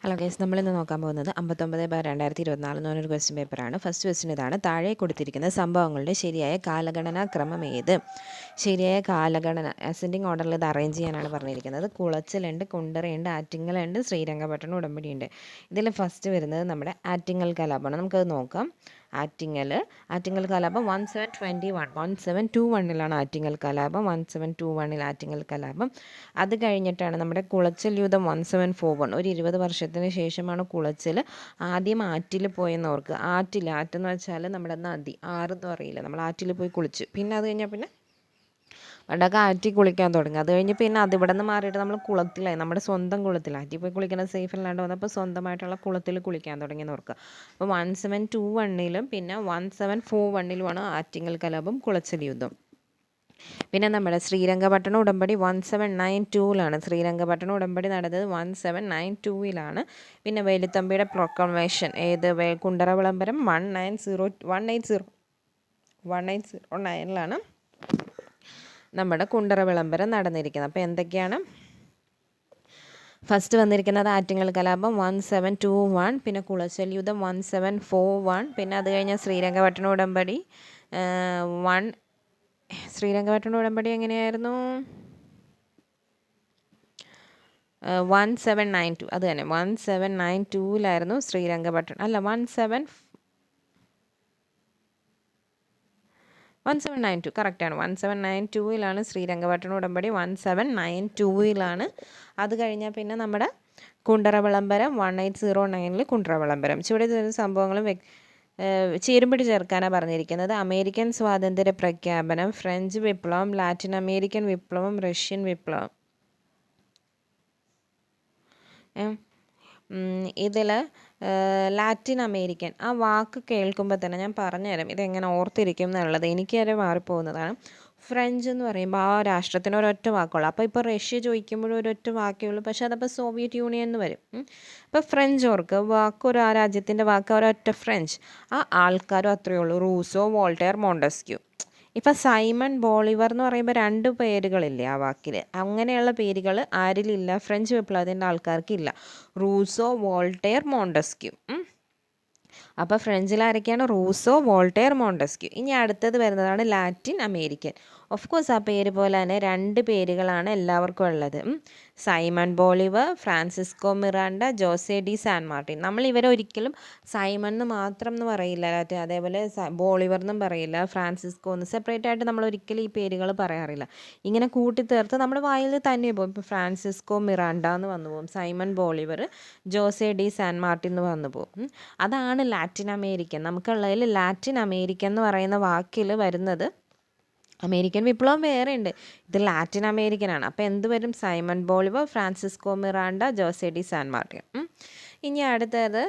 Hello guys, നമ്മളിന്ന് നോക്കാൻ പോകുന്നത് 59/2024 എന്ന് പറഞ്ഞൊരു ക്വസ്റ്റ്യൻ പേപ്പറാണ്. ഫസ്റ്റ് ക്വസ്റ്റ്യൻ ഇതാണ്: താഴെ കൊടുത്തിരിക്കുന്ന സംഭവങ്ങളുടെ ശരിയായ കാലഗണനാ ക്രമം ഏത്? ശരിയായ കാലഗണന അസെൻഡിങ് ഓർഡറിൽ ഇത് അറേഞ്ച് ചെയ്യാനാണ് പറഞ്ഞിരിക്കുന്നത്. കുളച്ചിലുണ്ട്, കുണ്ടറയുണ്ട്, ആറ്റിങ്ങലുണ്ട്, ശ്രീരംഗപട്ടണം ഉടമ്പടിയുണ്ട്. ഇതിൽ ഫസ്റ്റ് വരുന്നത് നമ്മുടെ ആറ്റിങ്ങൽ കലാപമാണ്. നമുക്കത് നോക്കാം. ആറ്റിങ്ങൽ കലാപം 1721 ആറ്റിങ്ങൽ കലാപം 1721 ആറ്റിങ്ങൽ കലാപം. അത് കഴിഞ്ഞിട്ടാണ് നമ്മുടെ കുളച്ചൽ യുദ്ധം 1741. ഒരു 20 വർഷത്തിന് ശേഷമാണ് കുളച്ചൽ. ആദ്യം ആറ്റിൽ പോയെന്നവർക്ക്, ആറ്റെന്ന് വെച്ചാൽ നമ്മുടെ നദി, ആറെന്ന് അറിയില്ല, നമ്മൾ ആറ്റിൽ പോയി കുളിച്ച്. പിന്നെ അത് കഴിഞ്ഞാൽ പിന്നെ പണ്ടൊക്കെ ആറ്റിൽ കുളിക്കാൻ തുടങ്ങി. അത് കഴിഞ്ഞ് പിന്നെ അതിവിടെ നിന്ന് മാറിയിട്ട് നമ്മൾ കുളത്തിലായി, നമ്മുടെ സ്വന്തം കുളത്തിൽ. ആറ്റിൽ പോയി കുളിക്കുന്നത് സേഫ് അല്ലാണ്ട് വന്നപ്പോൾ സ്വന്തമായിട്ടുള്ള കുളത്തിൽ കുളിക്കാൻ തുടങ്ങിയെന്ന് ഓർക്കുക. അപ്പോൾ 1721 പിന്നെ 1741 ആറ്റിങ്ങൽ കലാപം, കുളച്ചൽ യുദ്ധം. പിന്നെ നമ്മുടെ ശ്രീരംഗപട്ടണം ഉടമ്പടി 1792 ശ്രീരംഗപട്ടണം ഉടമ്പടി നടന്നത് 1792 പിന്നെ വേലുത്തമ്പിയുടെ പ്രൊക്ലമേഷൻ ഏത്? കുണ്ടറ വിളംബരം 1809 നമ്മുടെ കുണ്ടറ വിളംബരം നടന്നിരിക്കുന്നത്. അപ്പോൾ എന്തൊക്കെയാണ്? ഫസ്റ്റ് വന്നിരിക്കുന്നത് ആറ്റിങ്ങൽ കലാപം 1721, പിന്നെ കുളച്ചൽ യുദ്ധം 1741, പിന്നെ അത് കഴിഞ്ഞ ശ്രീരംഗപട്ടണം ഉടമ്പടി ശ്രീരംഗപട്ടണം ഉടമ്പടി എങ്ങനെയായിരുന്നു? 1792. അത് തന്നെ, 1792 ശ്രീരംഗപട്ടണം. അല്ല, 1792 കറക്റ്റാണ്. 1792 ശ്രീരംഗപട്ടണം ഉടമ്പടി, 1792 അത് കഴിഞ്ഞാൽ പിന്നെ നമ്മുടെ കുണ്ടറ വിളംബരം 1809 കുണ്ടറ വിളംബരം. ചുവടെ സംഭവങ്ങളും ചേരുംപടി ചേർക്കാനാണ് പറഞ്ഞിരിക്കുന്നത്. അമേരിക്കൻ സ്വാതന്ത്ര്യ പ്രഖ്യാപനം, ഫ്രഞ്ച് വിപ്ലവം, ലാറ്റിൻ അമേരിക്കൻ വിപ്ലവം, റഷ്യൻ വിപ്ലവം. ഇതിൽ ലാറ്റിൻ അമേരിക്കൻ ആ വാക്ക് കേൾക്കുമ്പോൾ തന്നെ ഞാൻ പറഞ്ഞുതരാം ഇതെങ്ങനെ ഓർത്തിരിക്കും എന്നുള്ളത്. എനിക്ക് വരെ മാറിപ്പോകുന്നതാണ്. ഫ്രഞ്ച് എന്ന് പറയുമ്പോൾ ആ രാഷ്ട്രത്തിന് ഒരൊറ്റ വാക്കുള്ളൂ. അപ്പോൾ ഇപ്പോൾ റഷ്യ ചോദിക്കുമ്പോഴും ഒരൊറ്റ വാക്കേ ഉള്ളൂ, പക്ഷേ അതപ്പോൾ സോവിയറ്റ് യൂണിയൻ എന്ന് വരും. ഇപ്പോൾ ഫ്രഞ്ച് ഓർക്ക് വാക്കൊരു ആ രാജ്യത്തിൻ്റെ വാക്ക് ഒരൊറ്റ ഫ്രഞ്ച്. ആ ആൾക്കാരും അത്രയേ ഉള്ളൂ: റൂസോ, വോൾട്ടയർ, മോണ്ടസ്ക്യൂ. ഇപ്പം സൈമൺ ബോളിവർ എന്ന് പറയുമ്പോൾ 2 പേരുകളില്ലേ ആ വാക്കിൽ? അങ്ങനെയുള്ള പേരുകൾ ആരിലില്ല? ഫ്രഞ്ച് വിപ്ലവത്തിൻ്റെ ആൾക്കാർക്കില്ല. Rousseau, Voltaire, Montesquieu. അപ്പോൾ ഫ്രഞ്ചിൽ ആരൊക്കെയാണ്? Rousseau, Voltaire, Montesquieu. ഇനി അടുത്തത് വരുന്നതാണ് ലാറ്റിൻ അമേരിക്കൻ. ഓഫ് കോഴ്സ് ആ പേര് പോലെ തന്നെ 2 പേരുകളാണ് എല്ലാവർക്കും ഉള്ളത്. Simon Bolivar, Francisco Miranda, Jose de San Martin. നമ്മൾ ഇവരെ ഒരിക്കലും സൈമൺ എന്ന് മാത്രം എന്ന് പറയില്ല, അതേപോലെ ബോളിവർ എന്നും പറയില്ല, ഫ്രാൻസിസ്കോ എന്ന് സെപ്പറേറ്റ് ആയിട്ട് നമ്മൾ ഒരിക്കലും ഈ പേരുകൾ പറയാറില്ല. ഇങ്ങനെ കൂട്ടിത്തേർത്ത് നമ്മുടെ വായിൽ തന്നെ പോകും. ഇപ്പോൾ ഫ്രാൻസിസ്കോ മിറാണ്ട എന്ന് വന്നു പോകും, Simon Bolivar, Jose de San Martin എന്ന് വന്നു പോകും. അതാണ് ലാറ്റിൻ അമേരിക്കൻ. നമുക്കുള്ളതിൽ ലാറ്റിൻ അമേരിക്കൻ എന്ന് പറയുന്ന വാക്കിൽ വരുന്നത്, അമേരിക്കൻ വിപ്ലവം വേറെ ഉണ്ട്, ഇത് ലാറ്റിൻ അമേരിക്കനാണ്. അപ്പോൾ എന്ത് വരും? Simon Bolivar, Francisco Miranda, Jose de San Martin. ഇനി അടുത്തത്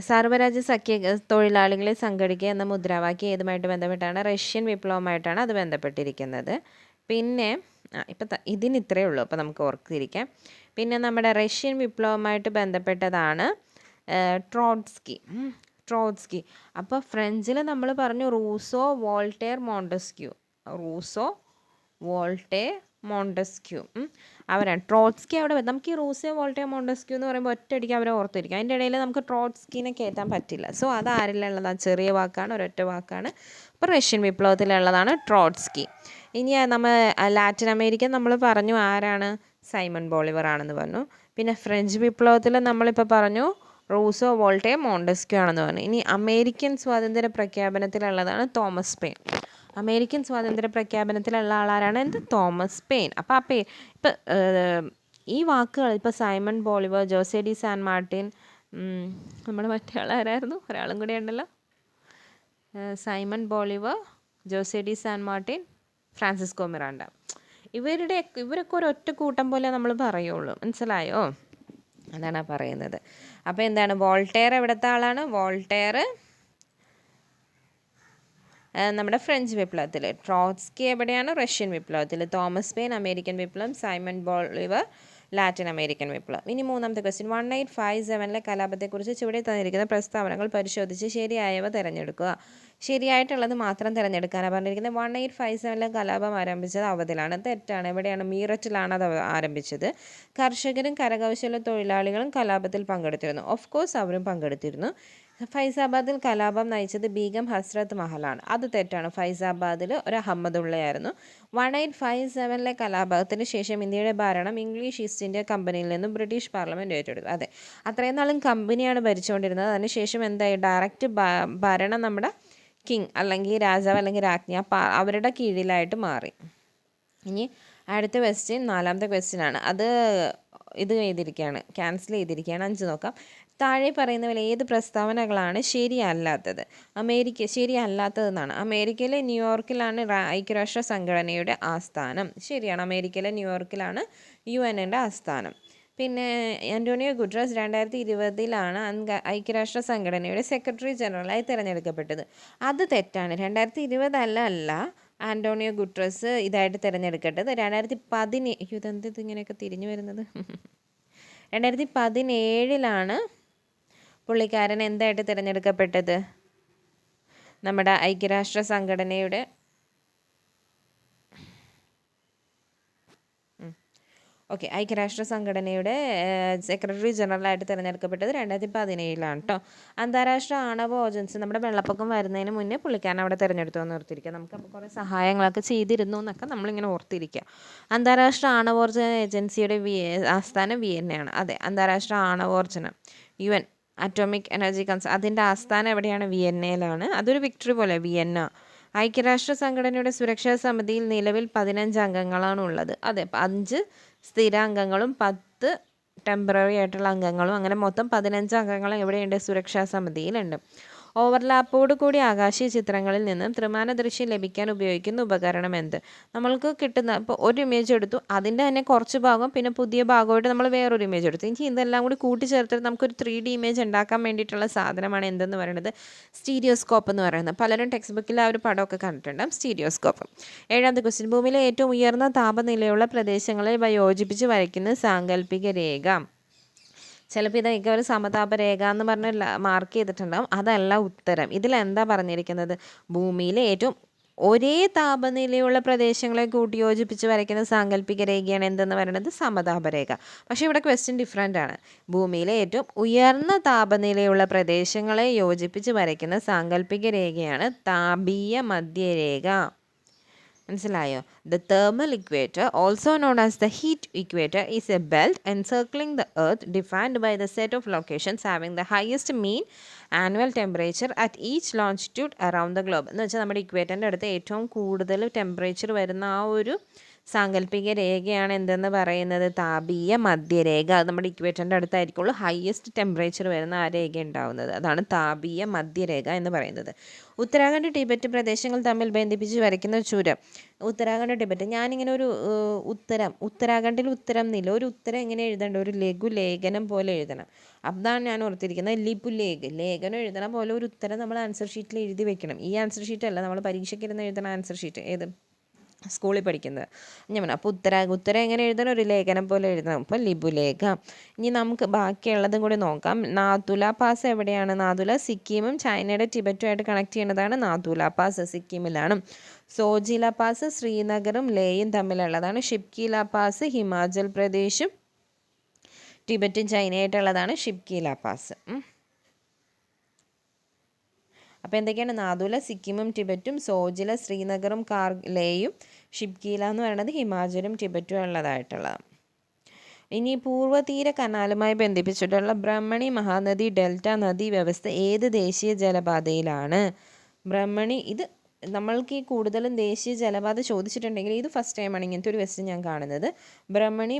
സർവ്വരാജ്യ സഖ്യ തൊഴിലാളികളെ സംഘടിക്കുക എന്ന മുദ്രാവാക്യം ഏതുമായിട്ട് ബന്ധപ്പെട്ടാണ്? റഷ്യൻ വിപ്ലവമായിട്ടാണ് അത് ബന്ധപ്പെട്ടിരിക്കുന്നത്. പിന്നെ ഇപ്പം ഇതിന് ഇത്രയേ ഉള്ളൂ, അപ്പോൾ നമുക്ക് ഓർത്തിരിക്കാം. പിന്നെ നമ്മുടെ റഷ്യൻ വിപ്ലവമായിട്ട് ബന്ധപ്പെട്ടതാണ് ട്രോട്സ്കി. അപ്പോൾ ഫ്രഞ്ചിൽ നമ്മൾ പറഞ്ഞു റൂസോ, വോൾട്ടയർ, മോണ്ടസ്ക്യൂ. അവരാണ്. ട്രോട്സ്കി അവിടെ നമുക്ക് ഈ റൂസോ, വോൾട്ടയർ, മോണ്ടസ്ക്യൂ എന്ന് പറയുമ്പോൾ ഒറ്റയടിക്ക് അവരെ ഓർത്തിരിക്കും. അതിൻ്റെ ഇടയിൽ നമുക്ക് ട്രോട്സ്കിനെ കയറ്റാൻ പറ്റില്ല. സോ അത് ആരിലുള്ളതാണ്? ചെറിയ വാക്കാണ്, ഒരൊറ്റ വാക്കാണ്. അപ്പോൾ റഷ്യൻ വിപ്ലവത്തിലുള്ളതാണ് ട്രോട്സ്കി. ഇനി നമ്മൾ ലാറ്റിൻ അമേരിക്കൻ നമ്മൾ പറഞ്ഞു ആരാണ്? സൈമൺ ബോളിവർ ആണെന്ന് പറഞ്ഞു. പിന്നെ ഫ്രഞ്ച് വിപ്ലവത്തിൽ നമ്മളിപ്പോൾ പറഞ്ഞു റൂസോ, വോൾട്ടയർ, മോണ്ടസ്ക്യൂ ആണെന്ന് പറഞ്ഞു. ഇനി അമേരിക്കൻ സ്വാതന്ത്ര്യ പ്രഖ്യാപനത്തിലുള്ളതാണ് തോമസ് പെയിൻ. അമേരിക്കൻ സ്വാതന്ത്ര്യ പ്രഖ്യാപനത്തിലുള്ള ആളാരാണ്? Thomas pain. അപ്പോൾ ഇപ്പം ഈ വാക്കുകൾ ഇപ്പോൾ Simon Bolivar, Jose de San Martin, നമ്മുടെ മറ്റേ ആളാരായിരുന്നു? ഒരാളും കൂടെ ഉണ്ടല്ലോ, Simon Bolivar, Jose de San Martin, Francisco Miranda. ഇവരൊക്കെ ഒരൊറ്റ കൂട്ടം പോലെ നമ്മൾ പറയുള്ളൂ. മനസ്സിലായോ? അതാണ് പറയുന്നത്. അപ്പോൾ എന്താണ്? വോൾട്ടയർ എവിടുത്തെ ആളാണ്? വോൾട്ടയർ നമ്മുടെ ഫ്രഞ്ച് വിപ്ലവത്തിൽ. ട്രോട്സ്കി എവിടെയാണ്? റഷ്യൻ വിപ്ലവത്തിൽ. തോമസ് പെയിൻ അമേരിക്കൻ വിപ്ലവം. സൈമൺ ബോളിവർ ലാറ്റിൻ അമേരിക്കൻ വിപ്ലവം. ഇനി മൂന്നാമത്തെ ക്വസ്റ്റ്യൻ, 1857 കലാപത്തെക്കുറിച്ച് ചുവടെ തന്നിരിക്കുന്ന പ്രസ്താവനകൾ പരിശോധിച്ച് ശരിയായവ തിരഞ്ഞെടുക്കുക. ശരിയായിട്ടുള്ളത് മാത്രം തിരഞ്ഞെടുക്കാനാണ് പറഞ്ഞിരിക്കുന്നത്. 1857 കലാപം ആരംഭിച്ചത് അവധിലാണ്. തെറ്റാണ്. എവിടെയാണ്? മീററ്റിലാണ് അത് ആരംഭിച്ചത്. കർഷകരും കരകൗശല തൊഴിലാളികളും കലാപത്തിൽ പങ്കെടുത്തിരുന്നു. ഓഫ് കോഴ്സ് അവരും പങ്കെടുത്തിരുന്നു. ഫൈസാബാദിൽ കലാപം നയിച്ചത് ബീഗം ഹസ്രത്ത് മഹലാണ്. അത് തെറ്റാണ്. ഫൈസാബാദിൽ ഒരു അഹമ്മദുള്ളയായിരുന്നു. 1857 കലാപത്തിന് ശേഷം ഇന്ത്യയുടെ ഭരണം ഇംഗ്ലീഷ് ഈസ്റ്റ് ഇന്ത്യ കമ്പനിയിൽ നിന്നും ബ്രിട്ടീഷ് പാർലമെൻറ്റ് ഏറ്റെടുത്തു. അതെ, അത്രയും നാളും കമ്പനിയാണ് ഭരിച്ചുകൊണ്ടിരുന്നത്. അതിനുശേഷം എന്തായി? ഡയറക്റ്റ് ഭരണം നമ്മുടെ കിങ് അല്ലെങ്കിൽ രാജാവ് അല്ലെങ്കിൽ രാജ്ഞി അവരുടെ കീഴിലായിട്ട് മാറി. ഇനി അടുത്ത ക്വസ്റ്റ്യൻ, നാലാമത്തെ ക്വസ്റ്റ്യൻ ആണ്. അത് ഇത് ചെയ്തിരിക്കുകയാണ്, ക്യാൻസൽ ചെയ്തിരിക്കുകയാണ്. 5 നോക്കാം. താഴെ പറയുന്നവയിൽ ഏത് പ്രസ്താവനകളാണ് ശരിയല്ലാത്തത്? ശരിയല്ലാത്തതെന്നാണ്. അമേരിക്കയിലെ ന്യൂയോർക്കിലാണ് ഐക്യരാഷ്ട്ര സംഘടനയുടെ ആസ്ഥാനം. ശരിയാണ്. അമേരിക്കയിലെ ന്യൂയോർക്കിലാണ് UN-ൻ്റെ ആസ്ഥാനം. പിന്നെ ആൻ്റോണിയോ ഗുട്ടറസ് 2020 ഐക്യരാഷ്ട്ര സംഘടനയുടെ സെക്രട്ടറി ജനറലായി തിരഞ്ഞെടുക്കപ്പെട്ടത്. അത് തെറ്റാണ്. 2020 അല്ല ആൻ്റോണിയോ ഗുട്ടറസ് ഇതായിട്ട് തിരഞ്ഞെടുക്കേണ്ടത്. 2017 ഇതെന്ത് ഇങ്ങനെയൊക്കെ തിരിഞ്ഞു വരുന്നത് 2017 പുള്ളിക്കാരൻ എന്തായിട്ട് തിരഞ്ഞെടുക്കപ്പെട്ടത്? നമ്മുടെ ഐക്യരാഷ്ട്ര സംഘടനയുടെ ഐക്യരാഷ്ട്ര സംഘടനയുടെ സെക്രട്ടറി ജനറലായിട്ട് തിരഞ്ഞെടുക്കപ്പെട്ടത് 2017 കേട്ടോ. അന്താരാഷ്ട്ര ആണവ ഏജൻസി, നമ്മുടെ വെള്ളപ്പൊക്കം വരുന്നതിന് മുന്നേ പുള്ളിക്കാരൻ അവിടെ തിരഞ്ഞെടുത്തു എന്ന് ഓർത്തിരിക്കുക. നമുക്കപ്പോൾ കുറേ സഹായങ്ങളൊക്കെ ചെയ്തിരുന്നു എന്നൊക്കെ നമ്മളിങ്ങനെ ഓർത്തിരിക്കുക. അന്താരാഷ്ട്ര ആണവോർജ്ജ ഏജൻസിയുടെ ആസ്ഥാനം വിയന്നയാണ്. അതെ, അന്താരാഷ്ട്ര ആണവോർജ്ജനം UN അറ്റോമിക് എനർജി കൺസേൺ, അതിൻ്റെ ആസ്ഥാനം എവിടെയാണ്? വിയന്നയിലാണ്. അതൊരു വിക്ടറി പോലെ, വിയന്ന. ഐക്യരാഷ്ട്ര സംഘടനയുടെ സുരക്ഷാ സമിതിയിൽ നിലവിൽ 15 അംഗങ്ങളാണ് ഉള്ളത്. അതെ, 5 സ്ഥിരാംഗങ്ങളും 10 ടെമ്പററി ആയിട്ടുള്ള അംഗങ്ങളും, അങ്ങനെ മൊത്തം 15 അംഗങ്ങൾ എവിടെയുണ്ട്? സുരക്ഷാ സമിതിയിലുണ്ട്. ഓവർലാപ്പോട് കൂടി ആകാശീയ ചിത്രങ്ങളിൽ നിന്നും ത്രിമാന ദൃശ്യം ലഭിക്കാൻ ഉപയോഗിക്കുന്ന ഉപകരണം എന്ത്? നമ്മൾക്ക് കിട്ടുന്ന ഇപ്പോൾ ഒരു ഇമേജ് എടുത്തു, അതിൻ്റെ തന്നെ കുറച്ച് ഭാഗം പിന്നെ പുതിയ ഭാഗമായിട്ട് നമ്മൾ വേറൊരു ഇമേജ് എടുത്തു. എനിക്ക് ഇതെല്ലാം കൂടി കൂട്ടിച്ചേർത്തിട്ട് നമുക്കൊരു 3D ഇമേജ് ഉണ്ടാക്കാൻ വേണ്ടിയിട്ടുള്ള സാധനമാണ് എന്തെന്ന് പറയുന്നത്? സ്റ്റീരിയോസ്കോപ്പ് എന്ന് പറയുന്നത്. പലരും ടെക്സ്റ്റ് ബുക്കിൽ ആ ഒരു പടമൊക്കെ കണ്ടിട്ടുണ്ടാകും, സ്റ്റീരിയോസ്കോപ്പ്. 7ാമത്തെ ക്വസ്റ്റ്യൻ, ഭൂമിയിലെ ഏറ്റവും ഉയർന്ന താപനിലയുള്ള പ്രദേശങ്ങളെ യോജിപ്പിച്ച് വരയ്ക്കുന്ന സാങ്കല്പിക രേഖ. ചിലപ്പോൾ ഇതൊക്കെ ഒരു സമതാപ രേഖ എന്ന് പറഞ്ഞ് മാർക്ക് ചെയ്തിട്ടുണ്ടാകും. അതല്ല ഉത്തരം. ഇതിലെന്താ പറഞ്ഞിരിക്കുന്നത്? ഭൂമിയിലെ ഏറ്റവും ഒരേ താപനിലയുള്ള പ്രദേശങ്ങളെ കൂട്ടി യോജിപ്പിച്ച് വരയ്ക്കുന്ന സാങ്കല്പിക രേഖയാണ് എന്തെന്ന് പറയുന്നത്? സമതാപരേഖ. പക്ഷേ ഇവിടെ ക്വസ്റ്റ്യൻ ഡിഫറെൻ്റ് ആണ്. ഭൂമിയിലെ ഏറ്റവും ഉയർന്ന താപനിലയുള്ള പ്രദേശങ്ങളെ യോജിപ്പിച്ച് വരയ്ക്കുന്ന സാങ്കല്പിക രേഖയാണ് താപീയ മധ്യരേഖ. മനസ്സിലായോ? The thermal equator, also known as the heat equator, is a belt encircling the earth defined by the set of locations having the highest mean annual temperature at each longitude around the globe. എന്ന് വെച്ചാൽ നമ്മുടെ ഇക്വേറ്ററിൻ്റെ അടുത്ത് ഏറ്റവും കൂടുതൽ temperature വരുന്ന ആ ഒരു സാങ്കല്പിക രേഖയാണ് എന്തെന്ന് പറയുന്നത്? താപീയ മധ്യരേഖ. അത് നമ്മുടെ ഇക്വേറ്ററിൻ്റെ അടുത്തായിരിക്കുള്ളൂ ഹയസ്റ്റ് ടെമ്പറേച്ചർ വരുന്ന ആ രേഖ ഉണ്ടാവുന്നത്. അതാണ് താപീയ മധ്യരേഖ എന്ന് പറയുന്നത്. ഉത്തരാഖണ്ഡ് ടിബറ്റ് പ്രദേശങ്ങൾ തമ്മിൽ ബന്ധിപ്പിച്ച് വരയ്ക്കുന്ന ചുരം. ഉത്തരാഖണ്ഡ് ടിബറ്റ്, ഞാനിങ്ങനെ ഒരു ഉത്തരാഖണ്ഡിൽ ഉത്തരം എന്നില്ല, ഒരു ഉത്തരം എങ്ങനെ എഴുതേണ്ട? ഒരു ലഘുലേഖനം പോലെ എഴുതണം. അതാണ് ഞാൻ ഓർത്തിരിക്കുന്നത്. ലേഖനം എഴുതണം പോലെ ഒരു ഉത്തരം നമ്മൾ ആൻസർ ഷീറ്റിൽ എഴുതി വെക്കണം. ഈ ആൻസർ ഷീറ്റ് അല്ല, നമ്മൾ പരീക്ഷയ്ക്ക് ഇരുന്ന് എഴുതണം ആൻസർ ഷീറ്റ്. ഏത് സ്കൂളിൽ പഠിക്കുന്നത് ഞാൻ പറഞ്ഞു. അപ്പോൾ ഉത്തരം എങ്ങനെ എഴുതണം? ഒരു ലേഖനം പോലെ എഴുതണം. അപ്പോൾ ലഘുലേഖ. ഇനി നമുക്ക് ബാക്കിയുള്ളതും കൂടി നോക്കാം. നാഥുല പാസ് എവിടെയാണ്? നാഥുല സിക്കിമും ചൈനയുടെ ടിബറ്റുമായിട്ട് കണക്ട് ചെയ്യുന്നതാണ് നാഥുല പാസ്, സിക്കിമിലാണ്. സോജില പാസ് ശ്രീനഗറും ലേയും തമ്മിലുള്ളതാണ്. ഷിപ്കീല പാസ് ഹിമാചൽ പ്രദേശും ടിബറ്റും ചൈനയായിട്ടുള്ളതാണ് ഷിപ്കീല പാസ്. അപ്പോൾ എന്തൊക്കെയാണ്? നാഥുല സിക്കിമും ടിബറ്റും, സോജില ശ്രീനഗറും ലേയും, ഷിപ്കീല എന്ന് പറയുന്നത് ഹിമാചലും ടിബറ്റും ഉള്ളതായിട്ടുള്ളതാണ്. ഇനി പൂർവ്വതീര കനാലുമായി ബന്ധിപ്പിച്ചിട്ടുള്ള ബ്രഹ്മണി മഹാനദി ഡെൽറ്റ നദീ വ്യവസ്ഥ ഏത് ദേശീയ ജലപാതയിലാണ്? ബ്രഹ്മണി, ഇത് നമ്മൾക്ക് ഈ കൂടുതലും ദേശീയ ജലപാത ചോദിച്ചിട്ടുണ്ടെങ്കിൽ ഇത് ഫസ്റ്റ് ടൈമാണ് ഇങ്ങനത്തെ ഒരു ക്വസ്റ്റ്യൻ ഞാൻ കാണുന്നത്. ബ്രഹ്മണി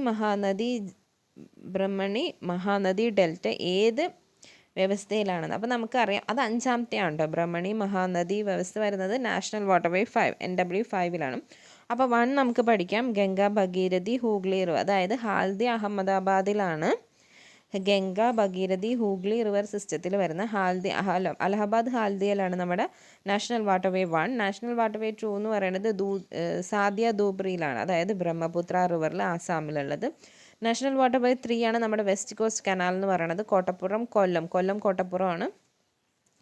മഹാനദി ഡെൽറ്റ ഏത് വ്യവസ്ഥയിലാണെന്ന്. അപ്പോൾ നമുക്കറിയാം അത് 5ാമത്തെ ആണ് കേട്ടോ. ബ്രഹ്മണി മഹാനദി വ്യവസ്ഥ വരുന്നത് നാഷണൽ വാട്ടർവേ 5 NW5 അപ്പോൾ 1 നമുക്ക് പഠിക്കാം. ഗംഗ, ഭഗീരഥി, ഹൂഗ്ലി റിവർ, അതായത് ഹാൽദി അഹമ്മദാബാദിലാണ് ഗംഗ, ഭഗീരഥി, ഹൂഗ്ലി റിവർ സിസ്റ്റത്തിൽ വരുന്ന അലഹബാദ് ഹാൽദിയയിലാണ് നമ്മുടെ നാഷണൽ വാട്ടർവേ 1. നാഷണൽ വാട്ടർവേ 2 എന്ന് പറയുന്നത് സാദിയ ധൂബ്രിയിലാണ്, അതായത് ബ്രഹ്മപുത്ര റിവറിൽ ആസാമിലുള്ളത്. നാഷണൽ വാട്ടർവേ 3 ആണ് നമ്മുടെ വെസ്റ്റ് കോസ്റ്റ് കനാൽ എന്ന് പറയുന്നത് കോട്ടപ്പുറം കൊല്ലം കോട്ടപ്പുറമാണ്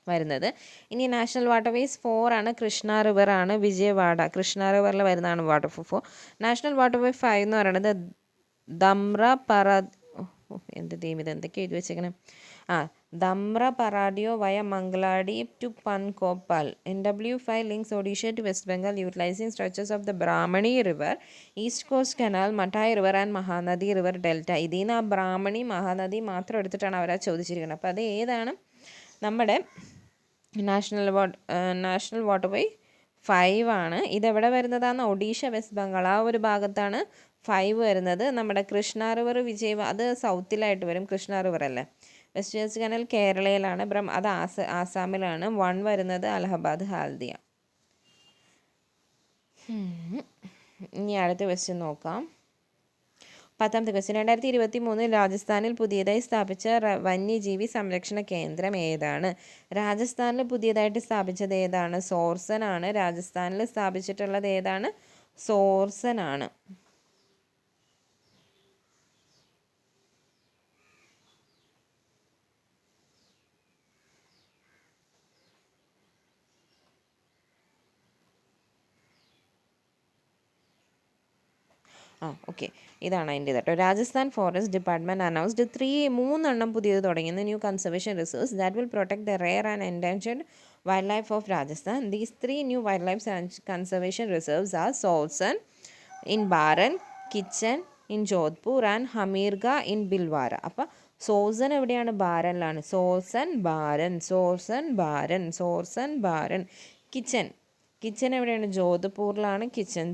വരുന്നത്. ഇനി നാഷണൽ വാട്ടർവേസ് 4 ആണ് കൃഷ്ണ റിവർ ആണ് വിജയവാഡ, കൃഷ്ണ റിവറിൽ വരുന്നതാണ് വാട്ടർവേ 4. നാഷണൽ വാട്ടർവേ 5 എന്ന് പറയുന്നത് എന്ത് തീം ഇത് എന്തൊക്കെ എഴുതി വെച്ചേക്കണം, ദമ്ര പറാഡിയോ വയ മംഗളാടി to പൻകോപ്പാൽ. NW5 links Odisha to West Bengal utilizing stretches of the Brahmani River, East Coast Canal, Matai River and Mahanadi River Delta. ഇതിൽ നിന്ന് ആ ബ്രാഹ്മണി മഹാനദി മാത്രം എടുത്തിട്ടാണ് അവർ ചോദിച്ചിരിക്കുന്നത്. അപ്പോൾ അത് ഏതാണ് നമ്മുടെ നാഷണൽ വാട്ടർവേ 5 ആണ്. ഇതെവിടെ വരുന്നതാണ്? ഒഡീഷ, വെസ്റ്റ് ബംഗാൾ ആ ഒരു ഭാഗത്താണ് 5 വരുന്നത്. നമ്മുടെ കൃഷ്ണ റിവർ അത് സൗത്തിലായിട്ട് വരും, കൃഷ്ണ റിവർ അല്ലേ. വെസ്റ്റ് കോസ്റ്റ് കനാൽ കേരളയിലാണ്, അത് ആസാമിലാണ്. 1 വരുന്നത് അലഹബാദ് ഹാൽദിയ. ഇനി അടുത്ത ക്വസ്റ്റ്യൻ നോക്കാം. 10ാമത്തെ ക്വസ്റ്റ്യൻ. 2023 രാജസ്ഥാനിൽ പുതിയതായി സ്ഥാപിച്ച വന്യജീവി സംരക്ഷണ കേന്ദ്രം ഏതാണ്? രാജസ്ഥാനിൽ പുതിയതായിട്ട് സ്ഥാപിച്ചത് ഏതാണ്? സോർസൻ ആണ്. രാജസ്ഥാനിൽ സ്ഥാപിച്ചിട്ടുള്ളത് ഏതാണ്? സോർസൻ ആണ്. ഓക്കെ, ഇതാണ് അതിൻ്റെ കേട്ടോ. രാജസ്ഥാൻ ഫോറസ്റ്റ് ഡിപ്പാർട്ട്മെൻറ്റ് അനൗൺസ്ഡ് 3 പുതിയത് തുടങ്ങിയത് new conservation reserves that will protect the rare and endangered wild life of Rajasthan. These 3 new wild life conservation reserves are Sorsan in Baran, Khichan in Jodhpur and Hamirgarh in Bhilwara. അപ്പോൾ സോൾസൺ എവിടെയാണ്? ബാരനിലാണ്. സോർസൻ ബാരൻ. കിച്ചൻ എവിടെയാണ്? ജോധ്പൂരിലാണ്.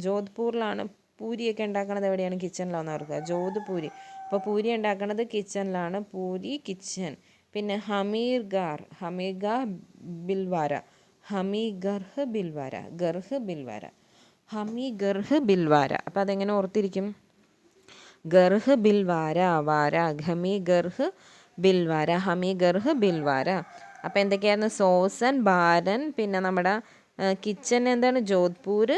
ജോധ്പൂരിലാണ്. പൂരിയൊക്കെ ഉണ്ടാക്കണത് എവിടെയാണ്? കിച്ചണിലാണെന്ന് ഓർക്കുക, ജോധ്പൂരി. അപ്പോൾ പൂരി ഉണ്ടാക്കണത് കിച്ചണിലാണ്, പൂരി കിച്ചൻ. പിന്നെ ഹമീർഗാർ ബിൽവാര, ഹമീഗർഹ് ബിൽവാര. അപ്പോൾ അതെങ്ങനെ ഓർത്തിരിക്കും? ഗർഹ് ബിൽവാര വാര, ഹമീഗർഹ് ബിൽവാര. അപ്പോൾ എന്തൊക്കെയായിരുന്നു? സോസൻ, ബാരൻ, പിന്നെ നമ്മുടെ കിച്ചൻ എന്താണ്? ജോധ്പൂർ,